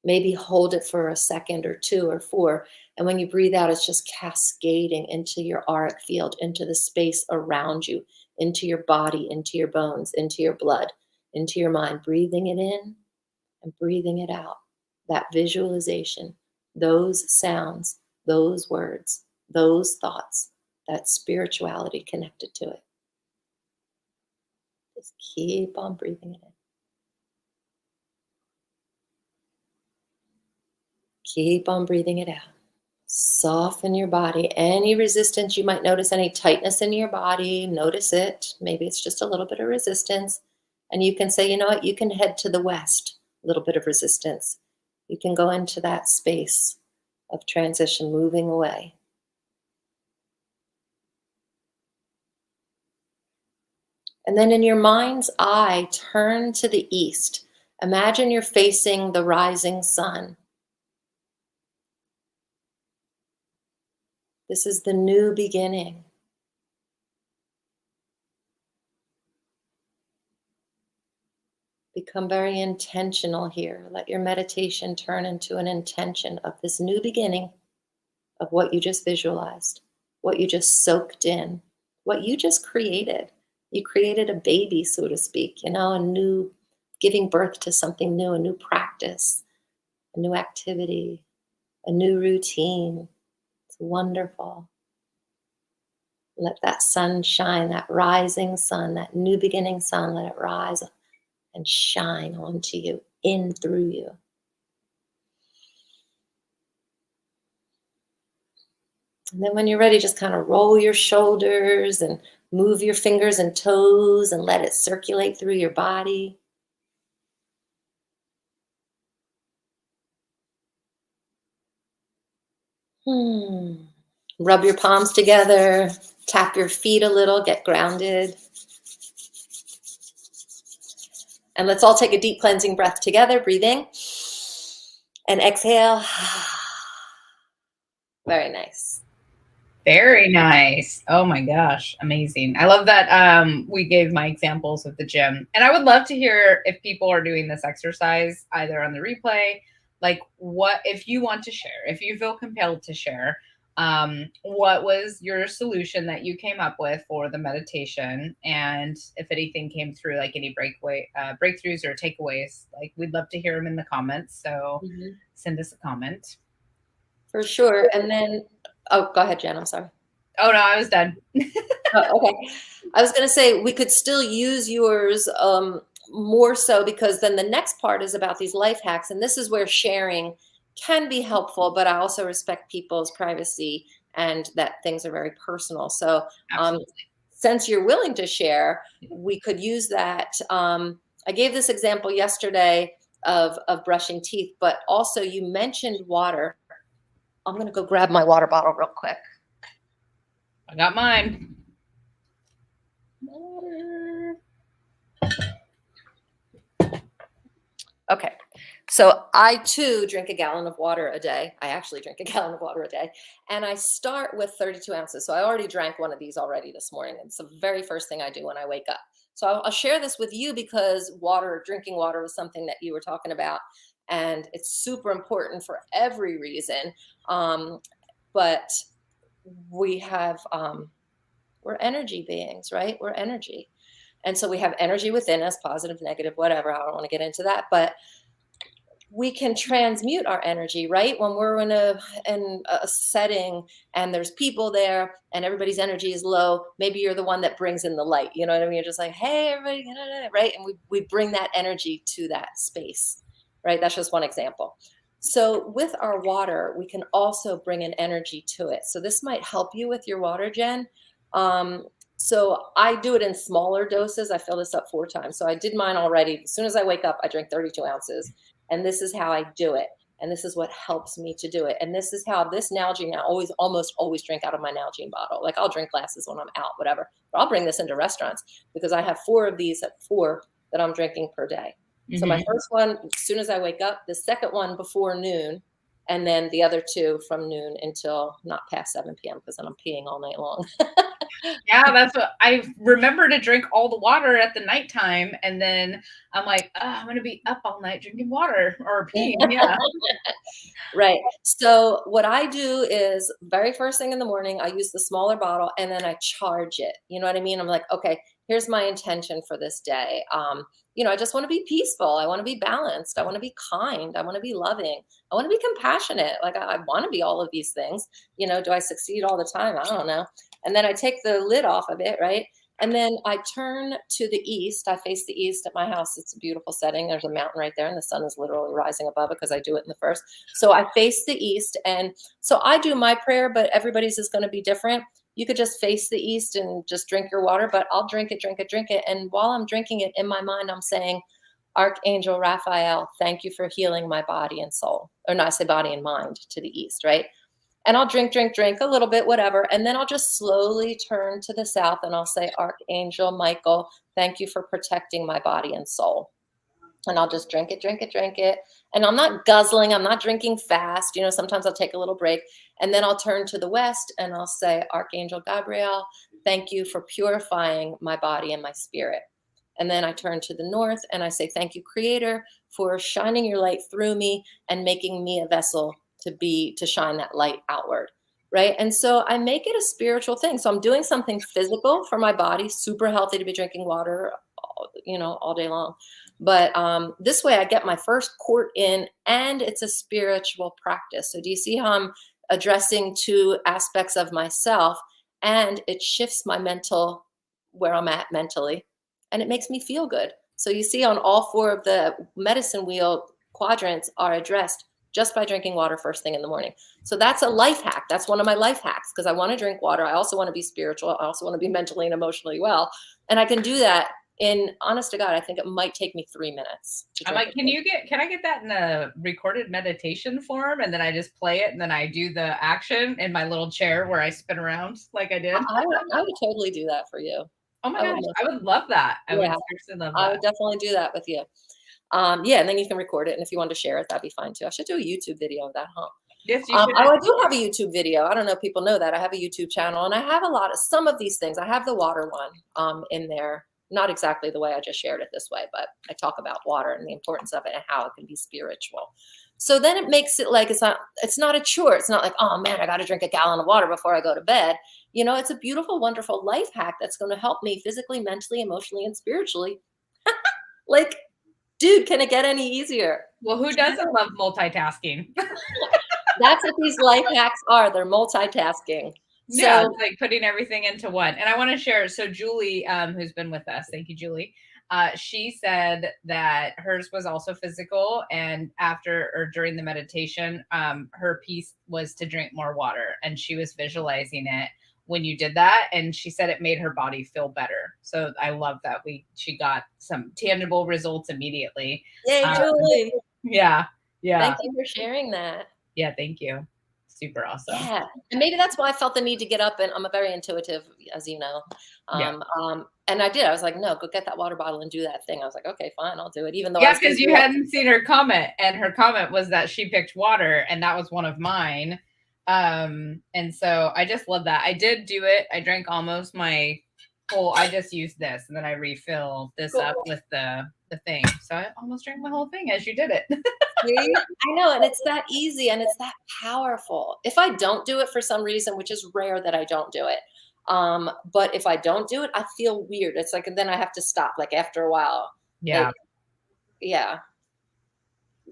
Maybe hold it for a second or two or four. And when you breathe out, it's just cascading into your auric field, into the space around you, into your body, into your bones, into your blood, into your mind. Breathing it in and breathing it out. That visualization, those sounds, those words, those thoughts, that spirituality connected to it. Just keep on breathing it in. Keep on breathing it out. Soften your body. Any resistance you might notice, any tightness in your body, notice it. Maybe it's just a little bit of resistance. And you can say, you know what, you can head to the west, a little bit of resistance. You can go into that space of transition, moving away. And then in your mind's eye, turn to the east. Imagine you're facing the rising sun. This is the new beginning. Become very intentional here. Let your meditation turn into an intention of this new beginning, of what you just visualized, what you just soaked in, what you just created. You created a baby, so to speak, a new, giving birth to something new, a new practice, a new activity, a new routine. It's wonderful. Let that sun shine, that rising sun, that new beginning sun, let it rise and shine onto you, in through you. And then when you're ready, just kind of roll your shoulders and move your fingers and toes and let it circulate through your body. Rub your palms together, tap your feet a little, get grounded. And let's all take a deep cleansing breath together. Breathe in and exhale. Very nice.
Very nice. Oh my gosh, amazing. I love that we gave my examples of the gym. And I would love to hear if people are doing this exercise either on the replay, like what, if you want to share, if you feel compelled to share, what was your solution that you came up with for the meditation? And if anything came through, like any breakthroughs or takeaways, like we'd love to hear them in the comments. So send us a comment.
For sure. And then, oh, go ahead, Jen. I'm sorry.
Oh, no, I was done.
Oh, okay. I was going to say we could still use yours more so, because then the next part is about these life hacks. And this is where sharing can be helpful, but I also respect people's privacy and that things are very personal. So since you're willing to share, we could use that. I gave this example yesterday of brushing teeth, but also you mentioned water. I'm going to go grab my water bottle real quick.
I got mine.
Okay. So I too drink a gallon of water a day. I actually drink a gallon of water a day. And I start with 32 ounces. So I already drank one of these already this morning. It's the very first thing I do when I wake up. So I'll share this with you because drinking water was something that you were talking about. And it's super important for every reason. But we have, we're energy beings, right? We're energy. And so we have energy within us, positive, negative, whatever. I don't want to get into that, but we can transmute our energy, right? When we're in a setting and there's people there and everybody's energy is low, maybe you're the one that brings in the light. You know what I mean? You're just like, hey, everybody, right? And we bring that energy to that space, right? That's just one example. So with our water, we can also bring an energy to it. So this might help you with your water, Jen. So I do it in smaller doses. I fill this up 4 times. So I did mine already. As soon as I wake up, I drink 32 ounces. And this is how I do it. And this is what helps me to do it. And this is how this Nalgene, I almost always drink out of my Nalgene bottle. Like I'll drink glasses when I'm out, whatever. But I'll bring this into restaurants because I have 4 of these at 4 that I'm drinking per day. So my first one, as soon as I wake up, the second one before noon, and then the other 2 from noon until not past 7 p.m. because then I'm peeing all night long.
Yeah, that's what I remember, to drink all the water at the nighttime. And then I'm like, I'm going to be up all night drinking water or peeing. Yeah.
Right. So what I do is very first thing in the morning, I use the smaller bottle and then I charge it. You know what I mean? I'm like, okay, here's my intention for this day. I just want to be peaceful. I want to be balanced. I want to be kind. I want to be loving. I want to be compassionate. Like I want to be all of these things. Do I succeed all the time? I don't know. And then I take the lid off of it, right? And then I turn to the east. I face the east at my house. It's a beautiful setting. There's a mountain right there, and the sun is literally rising above it because I do it in the first. So I face the east. And so I do my prayer, but everybody's is going to be different. You could just face the east and just drink your water, but I'll drink it. And while I'm drinking it in my mind, I'm saying, Archangel Raphael, thank you for healing my body and soul. Or not, I say body and mind to the east, right? And I'll drink a little bit, whatever. And then I'll just slowly turn to the south and I'll say, Archangel Michael, thank you for protecting my body and soul. And I'll just drink it. And I'm not guzzling. I'm not drinking fast. Sometimes I'll take a little break. And then I'll turn to the west and I'll say, Archangel Gabriel, thank you for purifying my body and my spirit. And then I turn to the north and I say, thank you, Creator, for shining your light through me and making me a vessel to shine that light outward. right? And so I make it a spiritual thing. So I'm doing something physical for my body, super healthy to be drinking water, all day long. But this way I get my first quart in, and it's a spiritual practice. So do you see how I'm addressing two aspects of myself, and it shifts my mental, where I'm at mentally, and it makes me feel good. So you see on all four of the medicine wheel quadrants are addressed just by drinking water first thing in the morning. So that's a life hack. That's one of my life hacks, because I want to drink water. I also want to be spiritual. I also want to be mentally and emotionally well. And I can do that in, honest to God, I think it might take me 3 minutes to
I'm
drink
like,
it.
can I get that in a recorded meditation form? And then I just play it and then I do the action in my little chair where I spin around like I did.
I would totally do that for you.
Oh my
I would
gosh,
love
I would love that. I would
Yeah,
seriously love
I
that.
would definitely do that with you. Yeah, and then you can record it, and if you want to share it, that'd be fine too. I should do a YouTube video of that, huh?
Yes, you should.
I do have a YouTube video. I don't know if people know that. I have a YouTube channel, and I have some of these things. I have the water one in there. Not exactly the way I just shared it this way, but I talk about water and the importance of it and how it can be spiritual. So then it makes it like it's not a chore. It's not like, oh man, I got to drink a gallon of water before I go to bed. It's a beautiful, wonderful life hack that's going to help me physically, mentally, emotionally, and spiritually. Like, dude, can it get any easier?
Well, who doesn't love multitasking?
That's what these life hacks are. They're multitasking.
Yeah,
So
it's like putting everything into one. And I want to share. So Julie, who's been with us, thank you, Julie. She said that hers was also physical, and after or during the meditation, her piece was to drink more water, and she was visualizing it when you did that, and she said it made her body feel better. So I love that she got some tangible results immediately.
yay, Julie.
Yeah,
Thank
yeah,
you for sharing that.
yeah. Thank you. Super awesome.
Yeah. And maybe that's why I felt the need to get up, and I'm a very intuitive, as you know.
Yeah.
And I did. I was like, no, go get that water bottle and do that thing. I was like, okay, fine, I'll do it. Even though I
Yeah,
was going
because
to
you
do it.
hadn't seen her comment, and her comment was that she picked water, and that was one of mine. And so I just love that. I did do it. I drank almost my whole. I just used this, and then I refill this up with the thing. So I almost drank my whole thing as you did it.
See? I know, and it's that easy and it's that powerful. If I don't do it for some reason, which is rare that I don't do it, but if I don't do it, I feel weird. It's like, and then I have to stop. Like after a while,
Yeah.
yeah,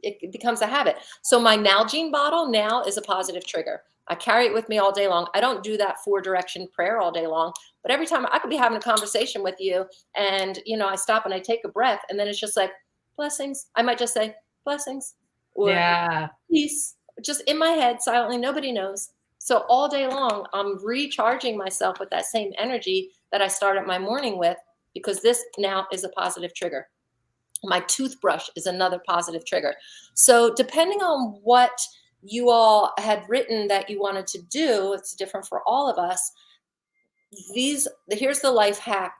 it becomes a habit. So my Nalgene bottle now is a positive trigger. I carry it with me all day long. I don't do that 4-direction prayer all day long, but every time I could be having a conversation with you, and I stop and I take a breath, and then it's just like, blessings. I might just say blessings or
Yeah.
peace, just in my head silently. Nobody knows. So all day long, I'm recharging myself with that same energy that I started my morning with, because this now is a positive trigger. My toothbrush is another positive trigger. So depending on what you all had written that you wanted to do, it's different for all of us. Here's the life hack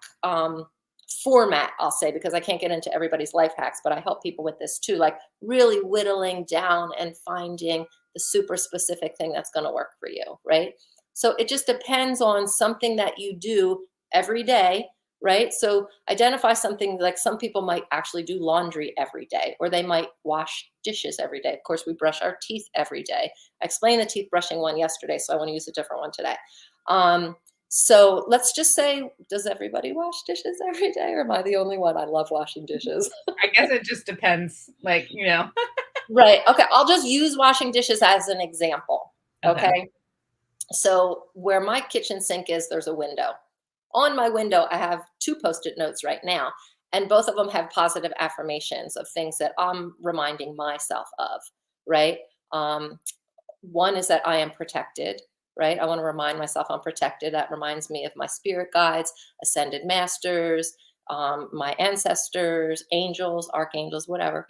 format, I'll say, because I can't get into everybody's life hacks, but I help people with this too, like really whittling down and finding the super specific thing that's going to work for you, right? So it just depends on something that you do every day, right? So identify something, like some people might actually do laundry every day, or they might wash dishes every day. Of course, we brush our teeth every day. I explained the teeth brushing one yesterday, so I want to use a different one today. So let's just say, does everybody wash dishes every day, or am I the only one? I love washing dishes.
I guess it just depends. Like,
Right. Okay. I'll just use washing dishes as an example. Okay. So where my kitchen sink is, there's a window. On my window, I have 2 Post-it notes right now, and both of them have positive affirmations of things that I'm reminding myself of, right? One is that I am protected, right? I want to remind myself I'm protected. That reminds me of my spirit guides, ascended masters, my ancestors, angels, archangels, whatever,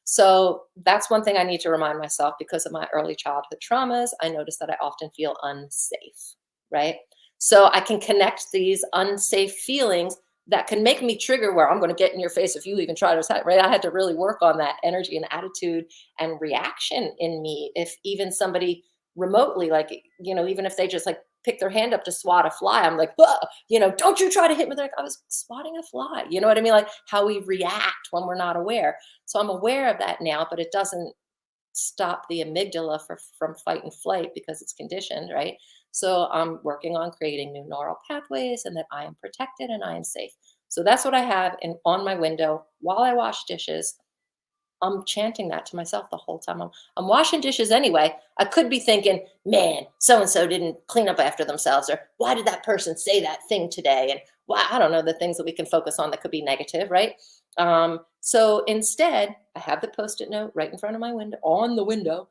So that's one thing I need to remind myself. Because of my early childhood traumas, I notice that I often feel unsafe, right? So I can connect these unsafe feelings that can make me trigger where I'm going to get in your face if you even try to attack, right? I had to really work on that energy and attitude and reaction in me. If even somebody remotely, like, even if they just like pick their hand up to swat a fly, I'm like, don't you try to hit me. They're like, I was swatting a fly. You know what I mean? Like how we react when we're not aware. So I'm aware of that now, but it doesn't stop the amygdala from fight and flight because it's conditioned, right? So I'm working on creating new neural pathways and that I am protected and I am safe. So that's what I have on my window while I wash dishes. I'm chanting that to myself the whole time. I'm washing dishes anyway. I could be thinking, man, so and so didn't clean up after themselves, or why did that person say that thing today? And why, I don't know, the things that we can focus on that could be negative, right? So instead, I have the post-it note right in front of my window, on the window,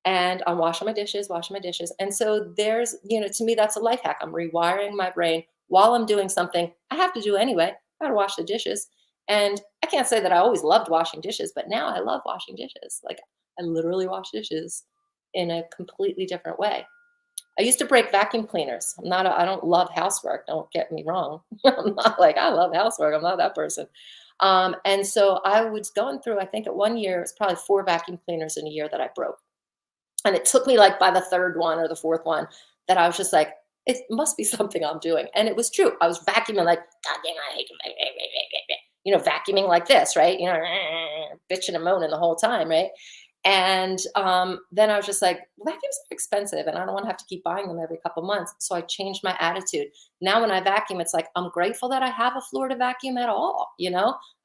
and I'm washing my dishes, washing my dishes. And so there's, to me, that's a life hack. I'm rewiring my brain while I'm doing something I have to do anyway. I gotta wash the dishes. And I can't say that I always loved washing dishes, but now I love washing dishes. Like, I literally wash dishes in a completely different way. I used to break vacuum cleaners. I don't love housework. Don't get me wrong. I'm not like, I love housework. I'm not that person. And so I was going through, I think at one year, it was probably 4 vacuum cleaners in a year that I broke. And it took me like by the 3rd one or the 4th one that I was just like, it must be something I'm doing. And it was true. I was vacuuming like, God damn, I hate vacuuming like this, right? Bitching and moaning the whole time, right? And then I was just like, vacuums are expensive and I don't want to have to keep buying them every couple months. So I changed my attitude. Now when I vacuum, it's like, I'm grateful that I have a floor to vacuum at all.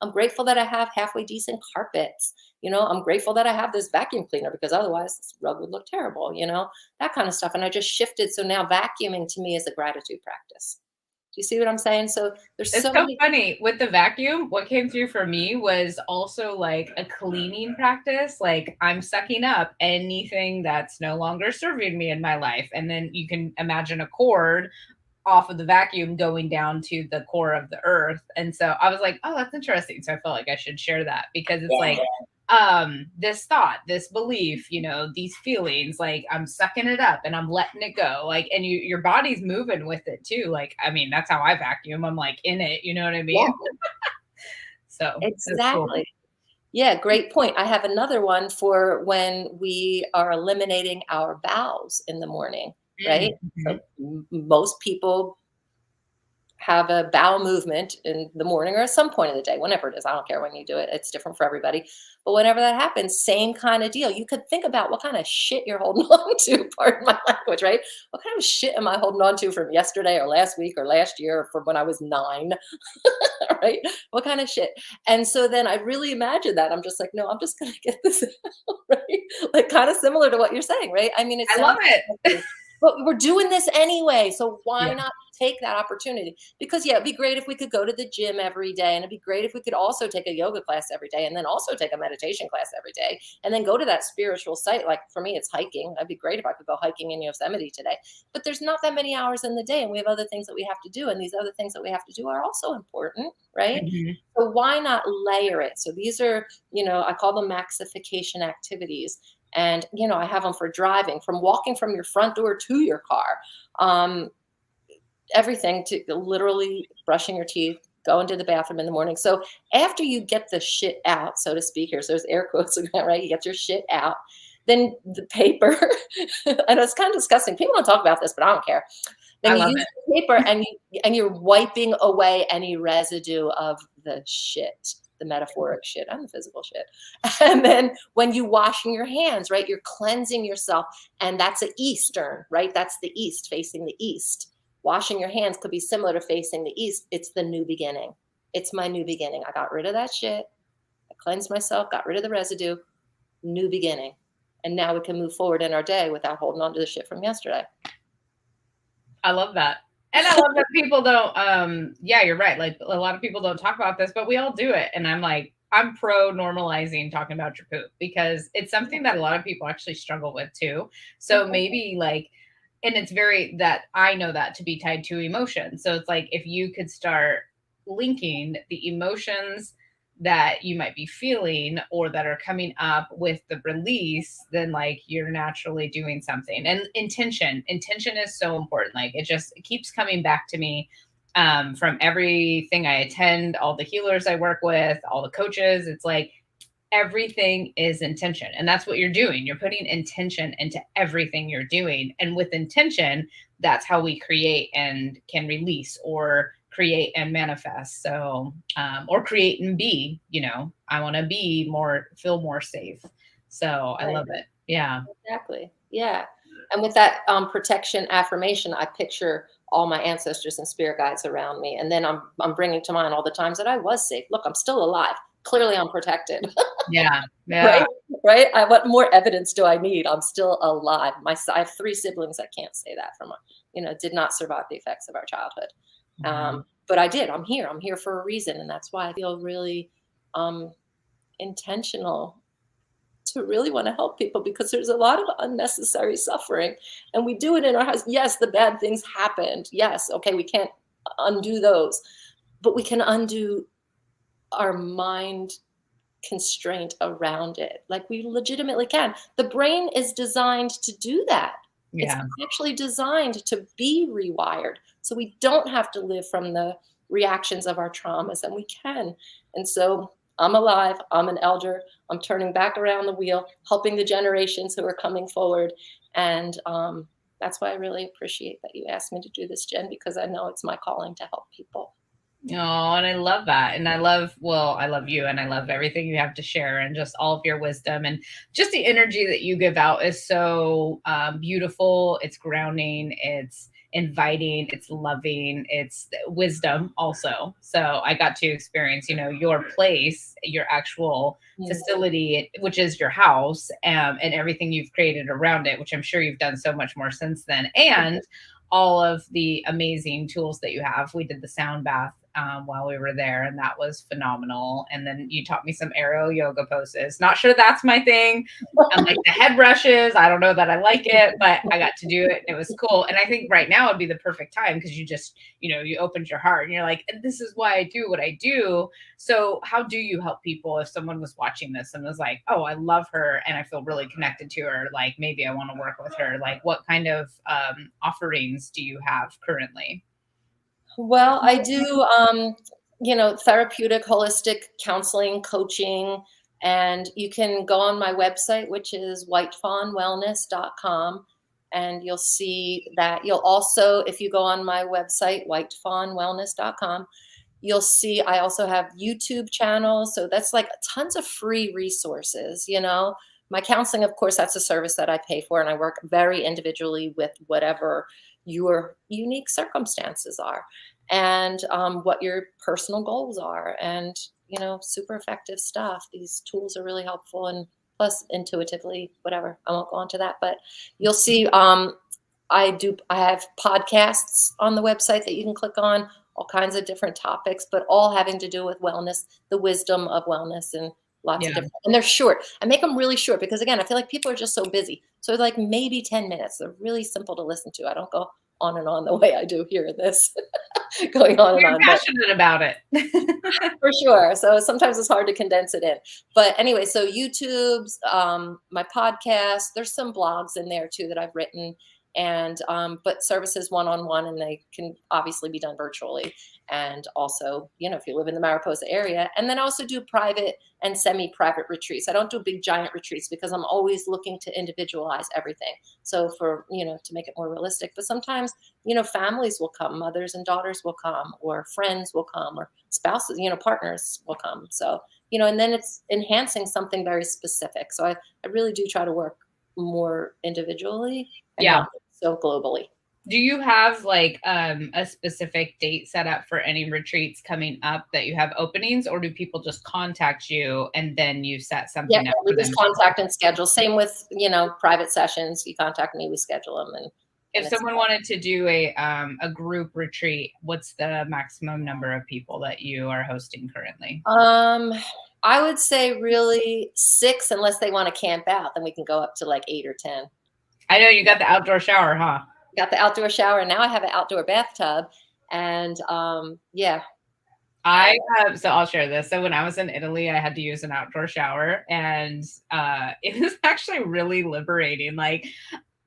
I'm grateful that I have halfway decent carpets. I'm grateful that I have this vacuum cleaner because otherwise this rug would look terrible, that kind of stuff. And I just shifted. So now vacuuming to me is a gratitude practice. Do you see what I'm saying? So there's
It's
so
so
many.
funny with the vacuum. What came through for me was also like a cleaning practice. Like, I'm sucking up anything that's no longer serving me in my life. And then you can imagine a cord off of the vacuum going down to the core of the earth. And so I was like, oh, that's interesting. So I felt like I should share that because it's like, this thought, this belief, these feelings, like I'm sucking it up and I'm letting it go. Like, and your body's moving with it too. Like, I mean, that's how I vacuum. I'm like in it, you know what I mean?
Yeah,
So that's cool.
exactly. Yeah, great point. I have another one for when we are eliminating our bowels in the morning, right? So
Mhm.
most people have a bowel movement in the morning or at some point of the day, whenever it is. I don't care when you do it. It's different for everybody. But whenever that happens, same kind of deal. You could think about what kind of shit you're holding on to, pardon my language, right? What kind of shit am I holding on to from yesterday or last week or last year or from when I was 9? Right? What kind of shit? And so then I really imagine that. I'm just like, no, I'm just going to get this out, right? Like kind of similar to what you're saying, right? I mean, it
I love
sounds
it.
but we're doing this anyway. So why
Yeah.
not take that opportunity? Because yeah, it'd be great if we could go to the gym every day. And it'd be great if we could also take a yoga class every day and then also take a meditation class every day and then go to that spiritual site. Like for me, it's hiking. It'd be great if I could go hiking in Yosemite today. But there's not that many hours in the day and we have other things that we have to do. And these other things that we have to do are also important, right?
Mhm.
So why not layer it? So these are, I call them maxification activities. And, I have them for driving, from walking from your front door to your car, everything to literally brushing your teeth, going to the bathroom in the morning. So after you get the shit out, so to speak, here, so there's air quotes, right? You get your shit out. Then the paper, and it's kind of disgusting. People don't talk about this, but I don't care.
I
Then you
love
use
it.
the paper and you're wiping away any residue of the shit, the metaphoric shit and the physical shit. And then when you washing your hands, right, you're cleansing yourself. And that's an Eastern, right? That's the East, facing the East. Washing your hands could be similar to facing the East. It's the new beginning. It's my new beginning. I got rid of that shit. I cleansed myself, got rid of the residue, new beginning. And now we can move forward in our day without holding on to the shit from yesterday.
I love that. And I love that people don't, yeah, you're right. Like a lot of people don't talk about this, but we all do it. And I'm like, I'm pro normalizing talking about your poop because it's something that a lot of people actually struggle with too. So maybe like, and it's very that I know that to be tied to emotion. So it's like if you could start linking the emotions that you might be feeling or that are coming up with the release, then like you're naturally doing something. And intention is so important. Like it keeps coming back to me from everything I attend, all the healers I work with, all the coaches. It's like everything is intention. And that's what you're doing. You're putting intention into everything you're doing. And with intention, that's how we create and can release or create and manifest. So, or create and be, I want to be more, feel more safe. So I
Right.
love it. Yeah.
Exactly. Yeah. And with that protection affirmation, I picture all my ancestors and spirit guides around me, and then I'm bringing to mind all the times that I was safe. Look, I'm still alive. Clearly, I'm protected.
Yeah. Yeah.
Right. Right. What more evidence do I need? I'm still alive. I have 3 siblings. I can't say that from, did not survive the effects of our childhood.
Wow.
But I did. I'm here. I'm here for a reason, and that's why I feel really um, intentional to really want to help people, because there's a lot of unnecessary suffering, and we do it in our house. Yes, the bad things happened. Yes, okay, we can't undo those, but we can undo our mind constraint around it. Like, we legitimately can. The brain is designed to do that. It's
Yeah.
actually designed to be rewired, so we don't have to live from the reactions of our traumas, and we can. And so I'm alive, I'm an elder, I'm turning back around the wheel, helping the generations who are coming forward. And that's why I really appreciate that you asked me to do this, Jen, because I know it's my calling to help people.
Oh, and I love that. And I love you, and I love everything you have to share, and just all of your wisdom, and just the energy that you give out is so beautiful. It's grounding, it's inviting, it's loving, it's wisdom also. So I got to experience, your place, your actual facility, which is your house, and everything you've created around it, which I'm sure you've done so much more since then. And all of the amazing tools that you have. We did the sound bath while we were there, and that was phenomenal. And then you taught me some aerial yoga poses. Not sure that's my thing. I'm like the head brushes. I don't know that I like it, but I got to do it, and it was cool. And I think right now would be the perfect time, because you just, you opened your heart, and you're like, this is why I do what I do. So how do you help people if someone was watching this and was like, oh, I love her and I feel really connected to her, like maybe I want to work with her? Like, what kind of offerings do you have currently?
Well, I do, therapeutic, holistic counseling, coaching, and you can go on my website, which is whitefawnwellness.com. And you'll see that. You'll also, if you go on my website, whitefawnwellness.com, you'll see I also have YouTube channels. So that's like tons of free resources. My counseling, of course, that's a service that I pay for, and I work very individually with whatever your unique circumstances are, and what your personal goals are, and super effective stuff. These tools are really helpful, and plus intuitively, whatever. I won't go on to that, but you'll see. I have podcasts on the website that you can click on, all kinds of different topics, but all having to do with wellness, the wisdom of wellness, and lots of
Yeah.
different. And they're short. I make them really short because, again, I feel like people are just so busy. So like maybe 10 minutes. They're really simple to listen to. I don't go on and on the way I do here in this, going on and
You're
on.
passionate about it.
For sure. So sometimes it's hard to condense it in. But anyway, so YouTube's, my podcast, there's some blogs in there too that I've written, and but services one-on-one, and they can obviously be done virtually. And also, if you live in the Mariposa area, and then I also do private and semi-private retreats. I don't do big giant retreats because I'm always looking to individualize everything. So for, to make it more realistic, but sometimes, families will come, mothers and daughters will come, or friends will come, or spouses, partners will come. So, and then it's enhancing something very specific. So I really do try to work more individually and
Yeah.
not so globally.
Do you have like a specific date set up for any retreats coming up that you have openings, or do people just contact you and then you set something up
We
for
just
them?
contact and schedule. Same with, private sessions. You contact me, we schedule them. And
If someone wanted to do a group retreat, what's the maximum number of people that you are hosting currently?
I would say really 6, unless they want to camp out, then we can go up to like 8 or 10.
I know you got the outdoor shower, huh?
Got the outdoor shower, and now I have an outdoor bathtub. And yeah.
I have, so I'll share this. So when I was in Italy, I had to use an outdoor shower, and it was actually really liberating. Like,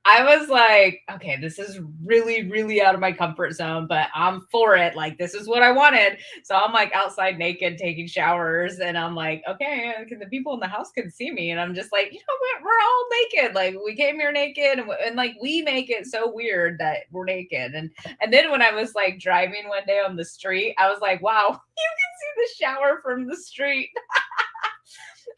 I was like, okay, this is really, really out of my comfort zone, but I'm for it. Like, this is what I wanted. So I'm like outside naked taking showers, and I'm like, okay, the people in the house can see me. And I'm just like, what? We're all naked. Like, we came here naked, and like, we make it so weird that we're naked. And then when I was like driving one day on the street, I was like, wow, you can see the shower from the street.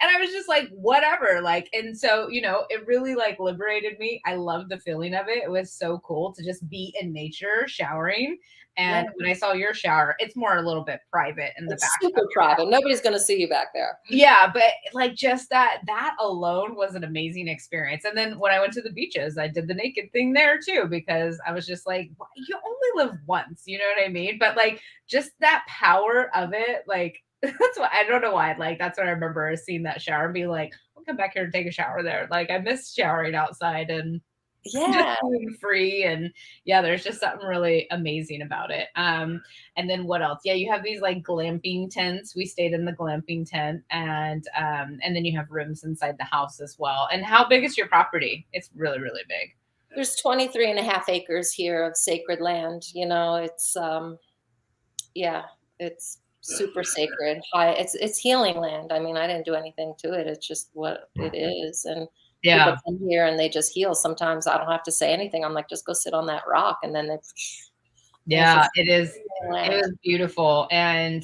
And I was just like, whatever. Like, and so, you know, it really like liberated me. I loved the feeling of it. It was so cool to just be in nature showering. And
Yeah.
when I saw your shower, it's more a little bit private in the back
It's
of
super
your house.
private. Nobody's going to see you back there.
Yeah, but like just that alone was an amazing experience. And then when I went to the beaches, I did the naked thing there too, because I was just like, you only live once, you know what I mean? But like just that power of it, like that's what I don't know why. Like that's what I remember seeing that shower and being like, I'll come back here and take a shower there. Like I miss showering outside and just
Yeah.
being free. And yeah, there's just something really amazing about it. And then what else? Yeah, you have these like glamping tents. We stayed in the glamping tent, and then you have rooms inside the house as well. And how big is your property? It's really, really big.
There's 23 and a half acres here of sacred land. You know, it's, yeah, it's super sacred. High, it's healing land. I mean, I didn't do anything to it. It's just what it is. And people
Yeah.
come here and they just heal. Sometimes I don't have to say anything. I'm like, just go sit on that rock, and then and it's
Yeah,
just
it is.
healing
It
land.
was beautiful. And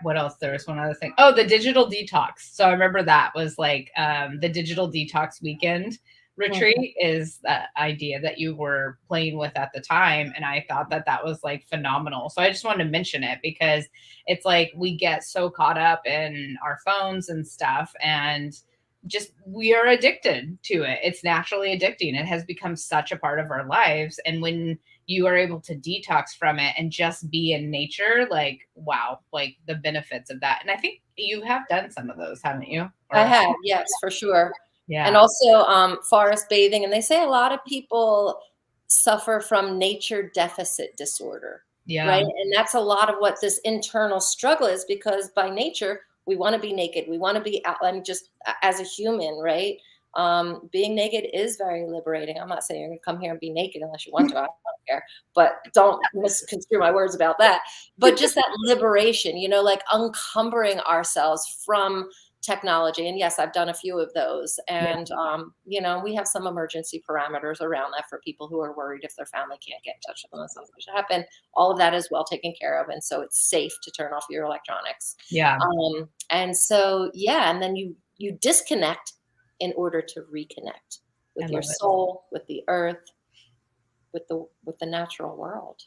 what else? There was one other thing. Oh, the digital detox. So I remember that was like the digital detox weekend retreat is that idea that you were playing with at the time. And I thought that that was like phenomenal. So I just wanted to mention it because it's like we get so caught up in our phones and stuff, and just we are addicted to it. It's naturally addicting. It has become such a part of our lives. And when you are able to detox from it and just be in nature, like wow, like the benefits of that. And I think you have done some of those, haven't you?
I
Or
have, yes, for sure. And
yeah.
also forest bathing. And they say a lot of people suffer from nature deficit disorder,
Yeah.
right? And that's a lot of what this internal struggle is, because by nature, we want to be naked. We want to be out, I mean, just as a human, right? Being naked is very liberating. I'm not saying you're going to come here and be naked unless you want to. I don't care. But don't misconstrue my words about that. But just that liberation, you know, like uncumbering ourselves from technology. And yes, I've done a few of those.
Yeah.
And, you know, we have some emergency parameters around that for people who are worried if their family can't get in touch with them and something should happen. All of that is well taken care of. And so it's safe to turn off your electronics.
Yeah.
And so, yeah, and then you disconnect in order to reconnect
I
with your
love it.
soul, with the earth, with the natural world.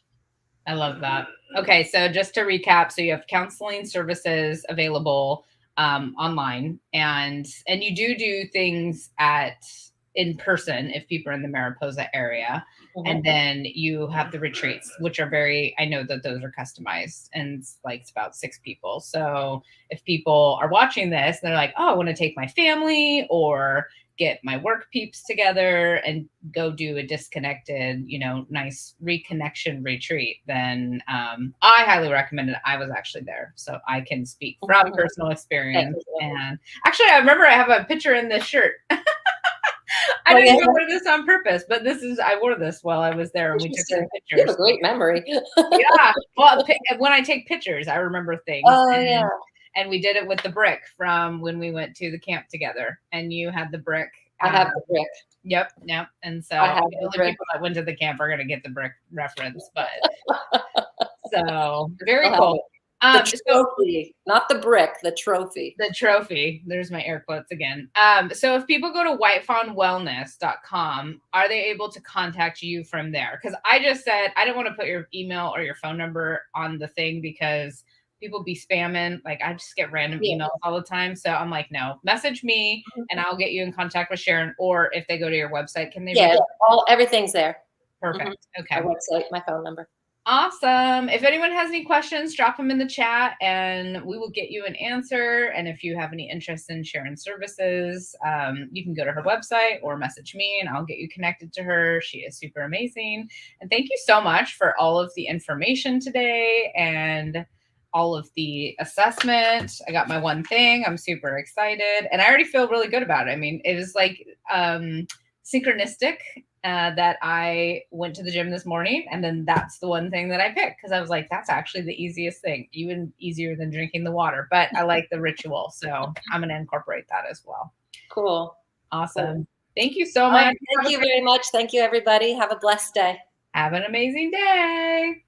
I love that. Okay, so just to recap, so you have counseling services available online, and you do things at in person if people are in the Mariposa area, and then you have the retreats, which are very. I know that those are customized, and it's about 6 people. So if people are watching this, they're like, "Oh, I want to take my family or get my work peeps together and go do a disconnected, nice reconnection retreat," then I highly recommend it. I was actually there, so I can speak from personal experience. And actually, I remember I have a picture in this shirt. I didn't even wear this on purpose, but I wore this while I was there and we took some
You have
pictures.
a great memory.
Yeah. Well, when I take pictures, I remember things.
Oh, yeah.
And we did it with the brick from when we went to the camp together. And you had the brick.
I have the brick.
Yep. And so
I have
the
the
only
brick.
people that went to the camp are going to get the brick reference. But so very
I'll have
cool.
The trophy, not the brick, the trophy.
The trophy. There's my air quotes again. So if people go to whitefawnwellness.com, are they able to contact you from there? Because I just said I didn't want to put your email or your phone number on the thing because people be spamming. Like I just get random emails all the time. So I'm like, no, message me and I'll get you in contact with Sharon. Or if they go to your website, can they?
Yeah, everything's there.
Perfect. Okay.
My website, my phone number.
Awesome. If anyone has any questions, drop them in the chat and we will get you an answer. And if you have any interest in Sharon's services, you can go to her website or message me and I'll get you connected to her. She is super amazing. And thank you so much for all of the information today and all of the assessment. I got my one thing. I'm super excited and I already feel really good about it. I mean, it was like synchronistic. That I went to the gym this morning and then that's the one thing that I picked because I was like, that's actually the easiest thing, even easier than drinking the water, but I like the ritual. So I'm going to incorporate that as well.
Cool.
Awesome. Cool. Thank you so much.
Thank you very much. Thank you, everybody. Have a blessed day.
Have an amazing day.